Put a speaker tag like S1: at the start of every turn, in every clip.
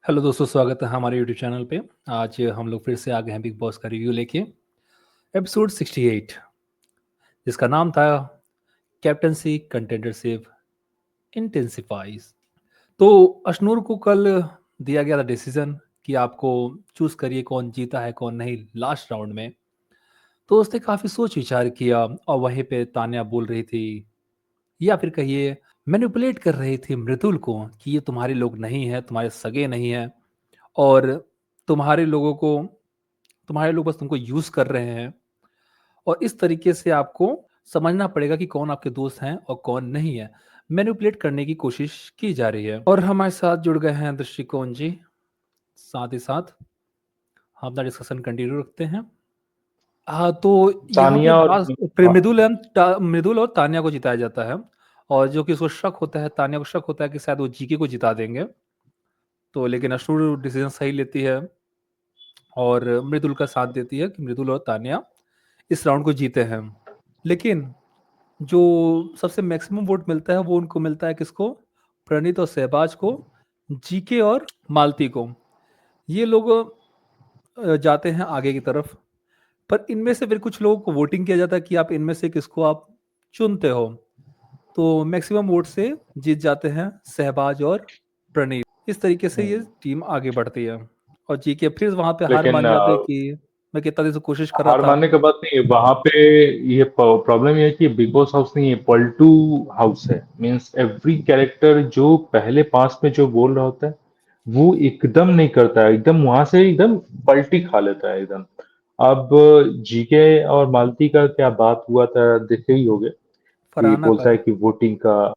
S1: Hello दोस्तों, स्वागत है हमारे यूट्यूब चैनल पे। आज हम लोग फिर से आ गए हैं बिग बॉस का रिव्यू लेके। एपिसोड 68 जिसका नाम था कैप्टनसी कंटेंडरशिप इंटेंसिफाइज। तो अशनूर को कल दिया गया था डिसीजन कि आपको चूज करिए कौन जीता है कौन नहीं लास्ट राउंड में। तो उसने काफ़ी सोच विचार किया और वहीं पे तान्या बोल रही थी या फिर कहिए मैनिपुलेट कर रही थी मृदुल को कि ये तुम्हारे लोग नहीं है, तुम्हारे सगे नहीं है और तुम्हारे लोगों को तुम्हारे लोग बस तुमको यूज कर रहे हैं। और इस तरीके से आपको समझना पड़ेगा कि कौन आपके दोस्त हैं और कौन नहीं है। मैनिपुलेट करने की कोशिश की जा रही है। और हमारे साथ जुड़ गए हैं दृष्टिकोण जी। साथ ही साथ हम अपना डिस्कशन कंटिन्यू रखते हैं। हाँ, तो यहाँ पे
S2: तानिया और
S1: बात फिर मृदुल और तान्या को जिताया जाता है। और जो कि उसको शक होता है, तान्या को शक होता है कि शायद वो जीके को जिता देंगे। तो लेकिन अशुर डिसीजन सही लेती है और मृदुल का साथ देती है कि मृदुल और तान्या इस राउंड को जीते हैं। लेकिन जो सबसे मैक्सिमम वोट मिलता है वो उनको मिलता है किसको? प्रणीत और शहबाज को, जीके और मालती को। ये लोग जाते हैं आगे की तरफ। पर इनमें से फिर कुछ लोगों को वोटिंग किया जाता है कि आप इनमें से किसको आप चुनते हो। तो मैक्सिमम वोट से जीत जाते हैं शहबाज और प्रणीत। इस तरीके से ये टीम आगे बढ़ती है। और जीके फिर वहां पे हार
S2: लेकिन
S1: मान जाते हैं कि मैं कितना दिन से कोशिश कर रहा
S2: हार
S1: था।
S2: मानने का बात नहीं है वहां पे। ये प्रॉब्लम ये है कि बिग बॉस हाउस नहीं है, पलटू हाउस है। मींस एवरी कैरेक्टर जो पहले पास में जो बोल रहा होता है वो एकदम नहीं करता है, एकदम वहां से एकदम पलटी खा लेता है एकदम। अब जीके और मालती का क्या बात हुआ था देखे ही होगे कि
S1: फरहाना का।
S2: बोलता है कि वोटिंग का,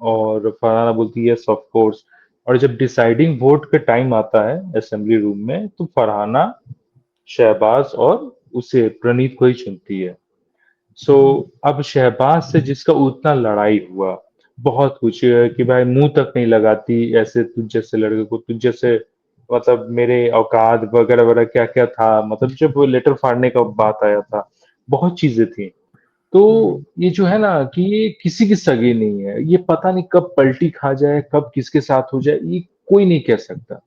S2: और फरहाना बोलती है ऑफ कोर्स। और जब डिसाइडिंग वोट का टाइम आता है असेंबली रूम में तो फरहाना शहबाज और उसे प्रणीत को ही चुनती है। सो अब शहबाज से जिसका उतना लड़ाई हुआ, बहुत कुछ कि भाई मुंह तक नहीं लगाती ऐसे तुझ जैसे लड़के को, तुझ जैसे मतलब मेरे औकात वगैरह वगैरह क्या क्या था, मतलब जब वो लेटर फाड़ने का बात आया था, बहुत चीजें थी। तो
S1: हम्म।
S2: ये जो है ना कि ये किसी की सगी नहीं है, ये पता नहीं कब पलटी खा जाए, कब किसके साथ हो जाए, ये कोई नहीं कह सकता।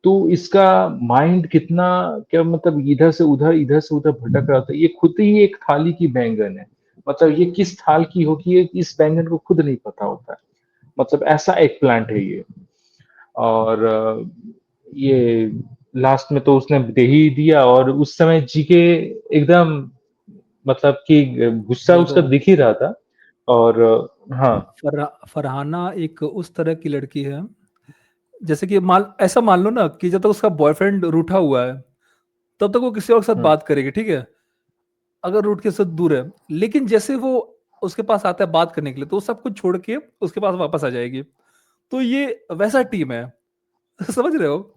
S2: तो इसका माइंड कितना, क्या मतलब इधर से उधर भटक रहा था, ये खुद ही एक थाली की बैंगन है। मतलब ये किस थाल की होगी, ये इस बैंगन को खुद नहीं पता होता है। मतलब ऐसा एक प्लांट है ये। और ये लास्ट में तो उसने दे ही दिया, और उस समय जी के एकदम मतलब कि गुस्सा उसका
S1: देखो,
S2: दिख ही रहा था। और हाँ।
S1: फरहाना एक उस तरह की लड़की है, जैसे कि मान ऐसा मान लो ना कि जब तक उसका बॉयफ्रेंड रूठा हुआ है तब तक वो किसी और के साथ
S2: हम्म,
S1: बात करेगी, ठीक है, अगर रूठ के साथ दूर है। लेकिन जैसे वो उसके पास आता है बात करने के लिए तो वो सब कुछ छोड़ के उसके पास वापस आ जाएगी। तो ये वैसा टीम है। समझ रहे हो?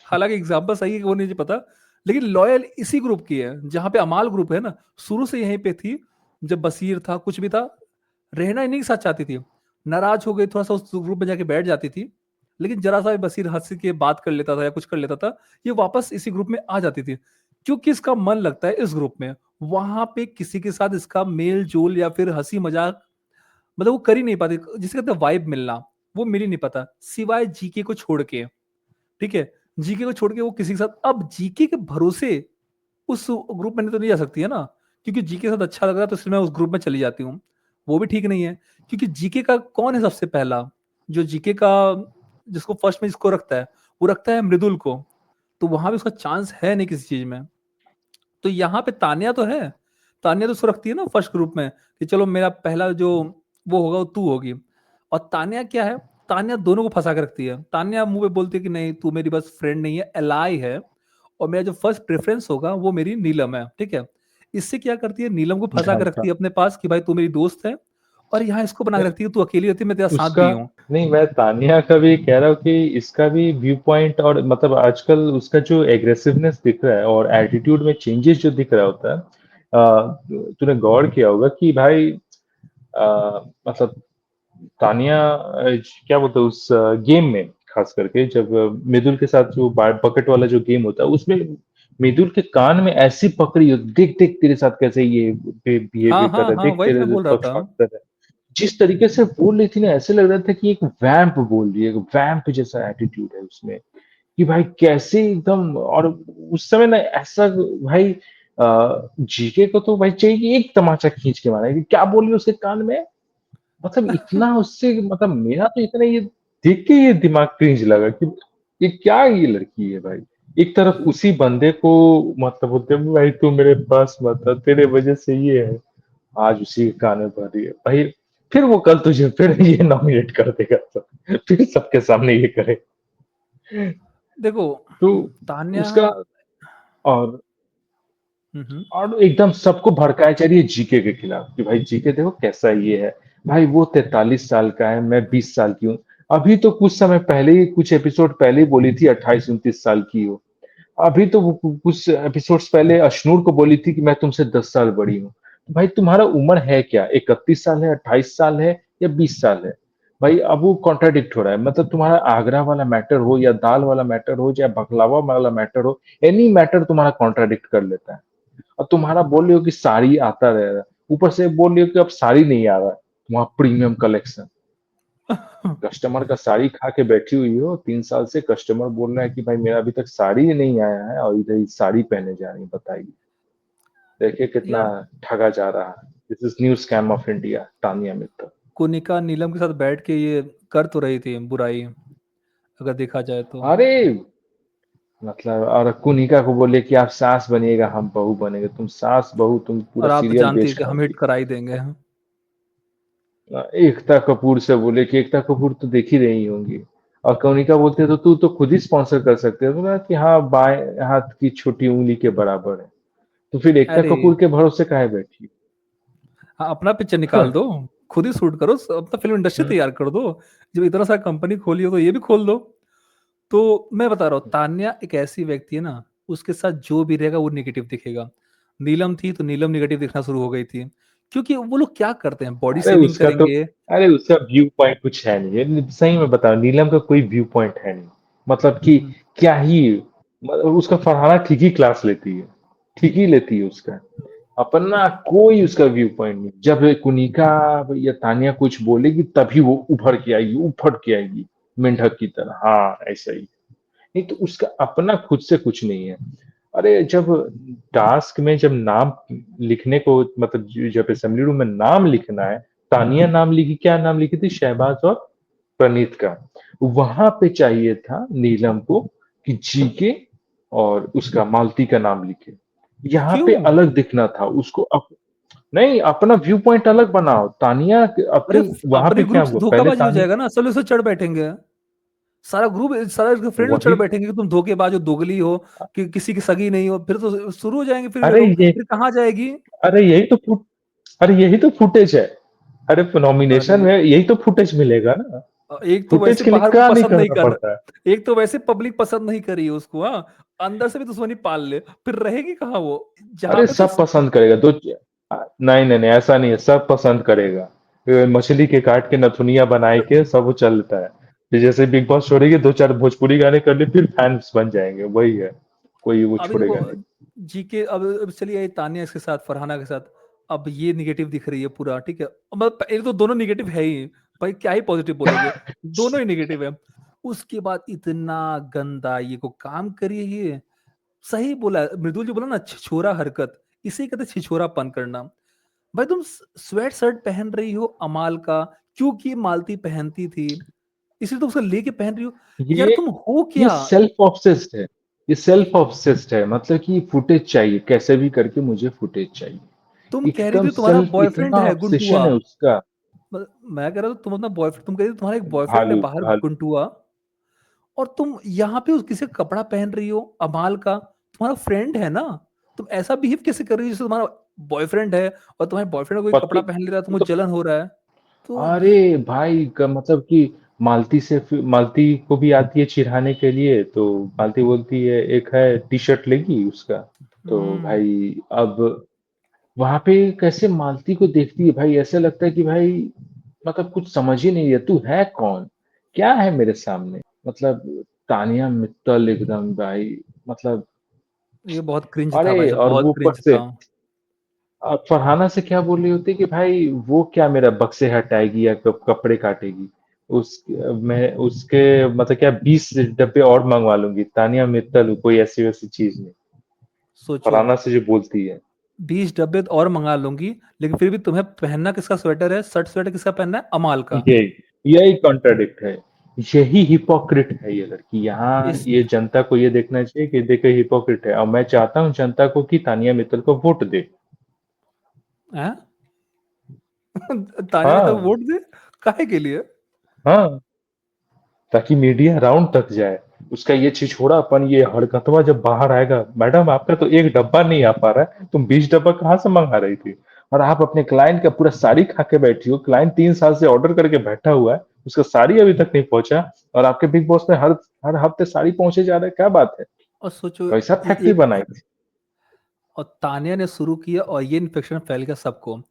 S1: हालांकि एग्जाम्पल सही है कि वो नहीं पता, लेकिन लॉयल इसी ग्रुप की है जहां पे अमाल ग्रुप है ना, शुरू से यहीं पे थी। जब बसीर था, कुछ भी था, रहना इन्हीं के साथ चाहती थी। नाराज हो गई, थोड़ा सा उस ग्रुप में जाके बैठ जाती थी। लेकिन जरा सा भी बसीर हंस के बात कर लेता था या कुछ कर लेता था, ये वापस इसी ग्रुप में आ जाती थी। क्योंकि इसका मन लगता है इस ग्रुप में। वहां पे किसी के साथ इसका मेल जोल या फिर हंसी मजाक मतलब वो कर ही नहीं पाती, जिसे कहते हैं वाइब मिलना, वो मिल ही नहीं पाता सिवाय जीके को छोड़ के। ठीक है, जीके को छोड़ के वो किसी के साथ, अब जीके के भरोसे उस ग्रुप में तो नहीं जा सकती है ना, क्योंकि जीके के साथ अच्छा लग रहा है तो इसलिए मैं उस ग्रुप में चली जाती हूँ। वो भी ठीक नहीं है, क्योंकि जीके का कौन है सबसे पहला जो जीके का, जिसको फर्स्ट में जिसको रखता है, वो रखता है मृदुल को। तो वहां भी उसका चांस है नहीं किसी चीज में। तो यहाँ पे तान्या तो है, तान्या तो उसको रखती है ना फर्स्ट ग्रुप में कि चलो मेरा पहला जो वो होगा वो तू होगी। और तान्या क्या है, तान्या दोनों को फंसा के रखती है। तान्या मुंह पे बोलती है कि नहीं तू मेरी बस फ्रेंड नहीं है, एलाई है, और मेरा जो फर्स्ट प्रेफरेंस होगा वो मेरी नीलम है, ठीक है। इससे क्या करती है, नीलम को फंसा के रखती
S2: ढंग
S1: है अपने पास कि भाई तू मेरी दोस्त है। और यहाँ इसको बना के
S2: का
S1: रखती है कि तू अकेली रहती है, मैं तेरा साथ
S2: उसका।
S1: भी हूँ।
S2: नहीं, मैं तानिया का भी कह रहा हूँ कि इसका भी व्यू पॉइंट, और मतलब आजकल उसका जो एग्रेसिवनेस दिख रहा है और एटीट्यूड में चेंजेस जो दिख रहा होता है, तूने गौर किया होगा कि भाई मतलब तानिया क्या बोलते हैं उस गेम में, खास करके जब मिदुल के साथ जो बकेट वाला जो गेम होता है उसमें मिदुल के कान में ऐसी पकड़ी हो, देख देख तेरे साथ कैसे ये
S1: हाँ
S2: बिहेवियर कर
S1: हाँ
S2: रहा है,
S1: हाँ,
S2: देख
S1: वही तो
S2: तेरे
S1: मैं बोल रहा था।
S2: पक्षपात कर रहा है। जिस तरीके से बोल रही थी ना, ऐसे लग रहा था कि एक वैम्प बोल रही है, एक वैम्प जैसा एटीट्यूड है उसमें, कि भाई कैसे एकदम। और उस समय ना ऐसा भाई जीके को तो भाई चाहिए कि एक तमाचा खींच के मारे कि क्या बोल रही उसके कान में। मतलब इतना उससे मतलब मेरा तो इतना ये देख के ये दिमाग क्रिंज लगा कि ये क्या ये लड़की है भाई। एक तरफ उसी बंदे को मतलब बोलते हैं भाई तू मेरे पास मत आ, तेरे वजह से ये है। आज उसी के कान में भर रही है भाई। फिर वो कल तुझे फिर ये नॉमिनेट कर देगा सब, फिर सबके सामने ये करे।
S1: देखो,
S2: तो
S1: तान्या।
S2: उसका और
S1: हम्म।
S2: और एकदम सबको भड़काया जा रही है जीके के खिलाफ कि भाई जीके देखो कैसा ये है। भाई वो 43 साल का है, मैं 20 साल की हूँ। अभी तो कुछ समय पहले ही कुछ एपिसोड पहले ही बोली थी 28-29 साल की हो। अभी तो वो कुछ एपिसोड्स पहले अशनूर को बोली थी कि मैं तुमसे 10 साल बड़ी हूँ। भाई तुम्हारा उम्र है क्या, 31 साल है, 28 साल है, या 20 साल है। भाई अब वो कॉन्ट्राडिक्ट हो रहा है। मतलब तुम्हारा आगरा वाला मैटर हो या दाल वाला मैटर हो या बकलावा वाला मैटर हो, एनी मैटर तुम्हारा कॉन्ट्राडिक्ट कर लेता है। और तुम्हारा बोल रहे हो कि साड़ी आता रहेगा, ऊपर से बोल रहे हो कि अब साड़ी नहीं आ रहा है, वहां प्रीमियम कलेक्शन। कस्टमर का साड़ी खा के बैठी हुई हो 3 साल से, कस्टमर बोल रहा है कि भाई मेरा अभी तक साड़ी ही नहीं आया है और इधर साड़ी पहने जा रही है, बताइए। देखिए कितना
S1: यार,
S2: ठगा जा रहा है। This is new scam of India, Tania Mittal.
S1: Konika Neelam के साथ बैठ के ये कर तो रही थी बुराई, अगर देखा जाए तो।
S2: अरे मतलब और कुनिका को बोले कि आप सास बनिएगा हम बहू बनेंगे, तुम सास बहू तुम पूरा
S1: और आप तो
S2: सीरियल
S1: जानती
S2: बेच
S1: है कि हम
S2: खाओगी।
S1: हिट करा ही देंगे।
S2: एकता कपूर से बोले कि एकता कपूर तो देख ही रही होंगी। और कनिका बोलते तो तू तो खुद ही स्पॉन्सर कर सकते हो। बोला कि हाँ बाएं हाथ की छोटी उंगली के बराबर है। तो फिर एकता
S1: अरे,
S2: कपूर के भरोसे काहे बैठी।
S1: हाँ, अपना पिक्चर निकाल दो, खुद ही शूट करो, अपना फिल्म इंडस्ट्री
S2: हम्म।
S1: तैयार कर दो। जब इतना सारा कंपनी खोली हो तो ये भी खोल दो। तो मैं बता रहा हूँ, तान्या एक ऐसी व्यक्ति है ना, उसके साथ जो भी रहेगा वो नेगेटिव दिखेगा। नीलम थी तो नीलम नेगेटिव दिखना शुरू हो गई थी, क्योंकि वो लोग क्या करते हैं, बॉडी
S2: अरे
S1: शेमिंग
S2: उसका तो
S1: करेंगे।
S2: अरे उसका व्यू पॉइंट कुछ है नहीं है, सही में बता नीलम का कोई व्यू पॉइंट है नहीं। मतलब कि
S1: हम्म।
S2: क्या ही मतलब उसका फरहाना ठीक ही क्लास लेती है, ठीक ही लेती है उसका। अपना कोई उसका व्यू पॉइंट नहीं। जब कुनिका या तानिया कुछ बोलेगी तभी वो उभर के आएगी, उफड़ के आएगी मेंढक की तरह। हाँ ऐसा ही। नहीं तो उसका अपना खुद से कुछ नहीं है। अरे जब टास्क में जब नाम लिखने को मतलब जब असेंबली रूम में नाम लिखना है, तानिया नाम लिखी, क्या नाम लिखी थी, शहबाज और प्रणीत का। वहां पे चाहिए था नीलम को कि जीके और उसका मालती का नाम लिखे। यहाँ पे
S1: क्यों?
S2: अलग दिखना था उसको नहीं अपना व्यू पॉइंट अलग बनाओ। तानिया
S1: अरे,
S2: अपने वहां पे
S1: अपने
S2: क्या
S1: ग्रुप से
S2: हुआ पहले
S1: धोखाबाजी हो
S2: तानिया
S1: जाएगा ना, सब लोग से चढ़ बैठेंगे। सारा ग्रुप, सारा फ्रेंड लोग चढ़
S2: वही।
S1: बैठेंगे कि तुम धोखेबाज हो, दोगली हो, कि किसी की सगी नहीं हो। फिर तो शुरू हो जाएंगे, फिर ये
S2: अरे
S1: लोग
S2: ये
S1: फिर कहाँ जाएगी।
S2: अरे यही तो अरे यही तो फुटेज है। अरे नॉमिनेशन
S1: अरे,
S2: में यही तो फुटेज मिलेगा ना।
S1: एक तो
S2: फुटेज
S1: वैसे
S2: के लिए
S1: बाहर को
S2: क्या नहीं
S1: पसंद नहीं
S2: करना
S1: कर,
S2: पड़ता है।
S1: एक तो वैसे पब्लिक पसंद नहीं करी है उसको, हाँ, अंदर से भी दुश्मनी पाल ले, फिर रहेगी कहाँ वो, जहाँ
S2: अरे
S1: पे तो
S2: सब पसंद करेगा दो। नहीं नहीं नहीं ऐसा नहीं है, सब पसंद करेगा। ये मछली के काट के नथुनिया बनाए के सब वो चलता है। फिर जैसे बिग बॉस छोड़ेगी, दो चार भोजपुरी गाने कर ले, फिर फैंस बन जाएंगे, वही है। कोई वो
S1: अभी देखो,
S2: छोड़ेगा नहीं।
S1: जीके अब चलिए, ये तानिया इसके साथ, फरहाना के साथ, अब ये निगेटिव दिख रही है पूरा, ठीक है। मतलब एक तो दोनों निगेटिव है ही, भाई क्या ही पॉजिटिव बोलोगे, दोनों ही निगेटिव है। उसके बाद इतना गंदा ये को काम करिए ये, सही बोला मृदुल जी, बोला ना, छिछोरा हरकत, इसे कहते छिछोरापन करना। भाई तुम स्वेट शर्ट पहन रही हो अमाल का, क्योंकि मालती पहनती थी, इसलिए तुम उसका लेके पहन रही हो। यार
S2: ये
S1: तुम हो
S2: ये
S1: क्या?
S2: सेल्फ ऑब्सेस्ड है। ये सेल्फ ऑब्सेस्ड है, मतलब कि फुटेज चाहिए, कैसे भी करके मुझे फुटेज चाहिए।
S1: तुम कह रही
S2: एकदम
S1: थी तुम्हारा
S2: सेल्फ
S1: बॉयफ्रेंड
S2: इतना
S1: है गुंटुआ।
S2: ऑब्सेशन है उसका।
S1: मैं कह रहा हूँ तुम अपना बॉयफ्रेंड, तुम कह रही थी तुम्हारा एक बॉयफ्रेंड है
S2: भालू
S1: बाहर
S2: भालू
S1: गुंटुआ, और तुम यहाँ पे उस किसी का कपड़ा पहन रही हो अमाल का, तुम्हारा फ्रेंड है ना। तुम ऐसा बिहेव कैसे कर रही हो जैसे तुम्हारा बॉयफ्रेंड है, और तुम्हारे बॉयफ्रेंड कोई कपड़ा
S2: पति
S1: पहन ले रहा है, तुमको
S2: तो।
S1: जलन हो रहा है। तो
S2: अरे भाई का मतलब कि मालती को भी आती है चिढ़ाने के लिए। तो मालती बोलती है एक है टी शर्ट लेगी उसका। तो
S1: हम्म,
S2: भाई अब वहां पे कैसे मालती को देखती है भाई, ऐसा लगता है कि भाई मतलब कुछ समझ ही नहीं है, तू है कौन, क्या है मेरे सामने। मतलब तानिया मित्तल एकदम भाई। मतलब
S1: ये बहुत क्रिंज था भाई
S2: अरे
S1: साहब,
S2: और
S1: बहुत
S2: वो ऊपर
S1: क्रिंज
S2: से
S1: था।
S2: फरहाना से क्या बोल रही होती कि भाई वो क्या मेरा बक्से हटाएगी या कपड़े काटेगी। उस मैं उसके मतलब क्या 20 डब्बे और मंगवा लूंगी, तानिया मित्तल कोई ऐसी वैसी चीज नहीं,
S1: सोचो,
S2: फराना से जो बोलती है।
S1: 20 डब्बे तो और मंगा लूंगी, लेकिन फिर भी तुम्हें पहनना किसका स्वेटर है? शर्ट स्वेटर किसका पहनना है? अमाल का।
S2: ये यही कॉन्ट्राडिक्ट है, यही हिपोक्रिट है ये लड़की। यहाँ
S1: इस
S2: ये जनता को ये देखना चाहिए कि देखो हिपोक्रिट है, और मैं चाहता हूँ जनता को कि तानिया मित्तल को वोट दे।
S1: हैं? ताने में तो
S2: हाँ
S1: वोट दे? काहे के लिए?
S2: हाँ, ताकि मीडिया राउंड तक जाए, उसका ये छिछोड़ापन, ये हड़कंपा जब बाहर आएगा, मैडम आपका तो एक डब्बा नहीं आ पा रहा है, तुम 20 डब्बा कहाँ से मंगा रही थी? और आप अपने क्लाइंट का पूरा साड़ी खा के बैठी हो, क्लाइंट 3 साल से ऑर्डर करके बैठा हुआ है, उसका साड़ी अभी तक नहीं पहुंचा, और आपके बिग बॉस में हर हर हफ्ते साड़ी पहुंचे जा रहा है, क्या बात है?
S1: और सोचो,
S2: कैसा फैक्ट्री
S1: एक,
S2: बनाई थी?
S1: और तानिया ने शुरू किया और ये इन्फेक्शन फैल गया सबको।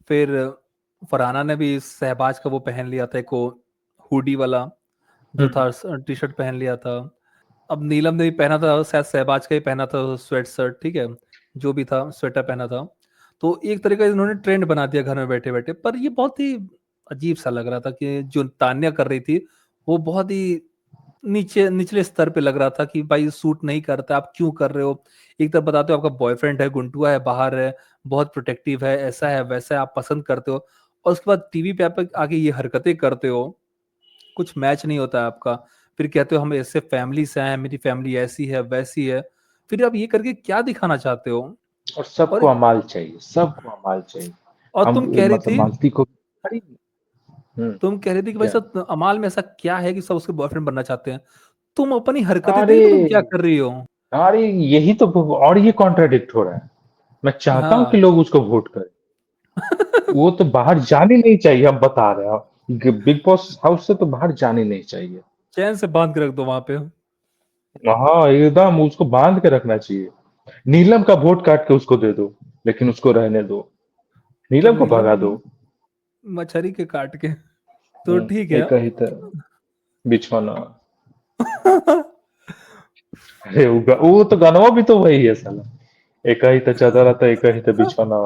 S1: फिर फरहाना ने भी शहबाज का वो पहन लिया था, एक वो हुडी वाला जो
S2: हम्म।
S1: था, टी शर्ट पहन लिया था। अब नीलम ने भी पहना था, शायद शहबाज का ही पहना था स्वेट शर्ट, ठीक है, जो भी था स्वेटर पहना था। तो एक तरीके का इन्होंने ट्रेंड बना दिया घर में बैठे बैठे। पर ये बहुत ही अजीब सा लग रहा था कि जो तान्या कर रही थी वो बहुत ही नीचे निचले स्तर पे लग रहा था कि भाई सूट नहीं करता, आप क्यों कर रहे हो? एक तरफ बताते हो आपका बॉयफ्रेंड है, गुंटुआ है, बाहर है, बहुत प्रोटेक्टिव है, ऐसा है वैसा है, आप पसंद करते हो, और उसके बाद टीवी पे आप आके ये हरकतें करते हो। कुछ मैच नहीं होता है आपका। फिर कहते हो हम ऐसे फैमिली से आए हैं, मेरी फैमिली ऐसी है वैसी है। फिर आप ये करके क्या दिखाना चाहते हो?
S2: और सबको
S1: और
S2: अमाल चाहिए, सबको अमाल चाहिए।
S1: और
S2: हम
S1: तुम कह रही
S2: मतलब
S1: थी
S2: मालती को, अरे, हम्म,
S1: तुम कह रही थी कि भाई
S2: क्या?
S1: सब अमाल में ऐसा क्या है कि सब उसके बॉयफ्रेंड बनना चाहते हैं? तुम अपनी हरकतें
S2: अरे
S1: देखो तुम क्या कर रही हो।
S2: अरे, यही तो, और ये कॉन्ट्राडिक्ट हो रहा है। मैं चाहता हूं कि
S1: हाँ।
S2: लोग उसको वोट करें, वो तो बाहर जाने नहीं चाहिए, हम बता रहे हैं, बिग बॉस हाउस से तो बाहर जाने नहीं चाहिए।
S1: चैन से बांध के रख दो वहां पे।
S2: हाँ, एकदम उसको बांध के रखना चाहिए। नीलम का वोट काट के उसको दे दो, लेकिन उसको रहने दो, नीलम को
S1: नीलम
S2: भगा दो।
S1: मछरी के काट के तो ठीक है।
S2: एक ही था बिछौना। अरे वो तो गानवा भी तो वही है साला, एक ही था चादर आता, एक ही था बिछौना।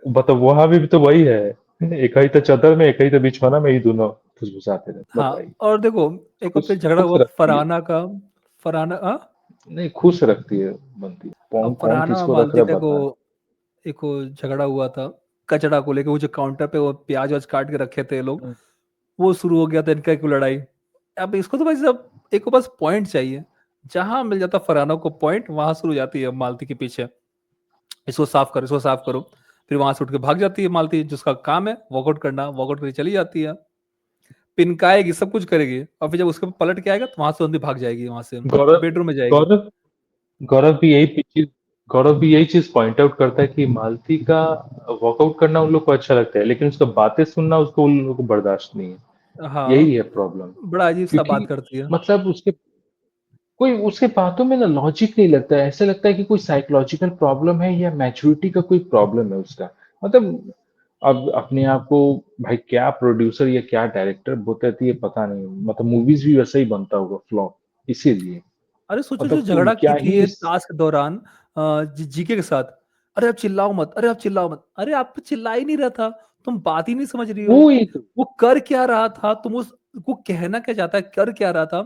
S2: मतलब वहां भी तो वही है, एक ही था चादर में, एक ही था बिछौना में, ये दोनों फुसफुसाते रहते,
S1: हाँ,
S2: बताइए।
S1: और देखो, एक और
S2: खुश
S1: फिर झगड़ा
S2: खुश
S1: हुआ
S2: रखती है,
S1: फरहाना का। फरहाना, हाँ।
S2: नहीं खुश रखती है, बनती है, कौन
S1: अब
S2: कौन
S1: फरहाना और
S2: किसको रख
S1: मालती
S2: रहा है
S1: का को
S2: बता।
S1: एक वो झगड़ा हुआ था कचड़ा को लेके, वो जो काउंटर पे वो प्याज वाज काट के रखे थे ये लोग,
S2: हम्म,
S1: वो शुरू हो गया था इनका एक लड़ाई। अब इसको तो भाई साहब एक को बस पॉइंट चाहिए, जहां मिल जाता फरहाना को पॉइंट, वहां शुरू हो जाती है मालती के पीछे, इसको साफ करो, इसको साफ करो। फिर वहां से उठ के भाग जाती है मालती, जिसका काम है वॉकआउट करना, वॉकआउट करके चली जाती है, पिनकाएगी, सब कुछ करेगी, और फिर जब उसके पलट के आएगा तो वहां से अंदर भाग जाएगी, वहां से
S2: गौरव
S1: बेडरूम में जाएगी।
S2: गौरव गौरव भी यही चीज गौरव भी यही चीज पॉइंट आउट करता है कि मालती का वर्कआउट करना उन लोग को अच्छा लगता है, लेकिन उसका बातें सुनना उसको उन लोगों को बर्दाश्त नहीं है। यही
S1: हाँ,
S2: है प्रॉब्लम।
S1: बड़ा अजीब सा
S2: क्योंकि
S1: बात करती है।
S2: मतलब उसके कोई उसके बातों में ना लॉजिक नहीं लगता है, ऐसा लगता है कि कोई साइकोलॉजिकल प्रॉब्लम है या मैच्योरिटी का कोई प्रॉब्लम है उसका। मतलब अब अपने आप को, भाई क्या प्रोड्यूसर या क्या डायरेक्टर बोलते थे ये पता नहीं, मतलब मूवीज भी वैसा ही बनता होगा फ्लॉप, इसीलिए।
S1: अरे सोचो, जो
S2: मतलब तुम
S1: झगड़ा की
S2: क्या
S1: थी
S2: ही
S1: ये टास्क के दौरान जीके के साथ, अरे आप चिल्लाओ मत, अरे आप चिल्लाओ मत, अरे आप तो चिल्ला ही नहीं रहा था, तुम बात ही नहीं समझ रही हो।
S2: वो ही तो।
S1: वो कर क्या रहा था, तुम उस वो कहना क्या चाहता है, कर क्या रहा था,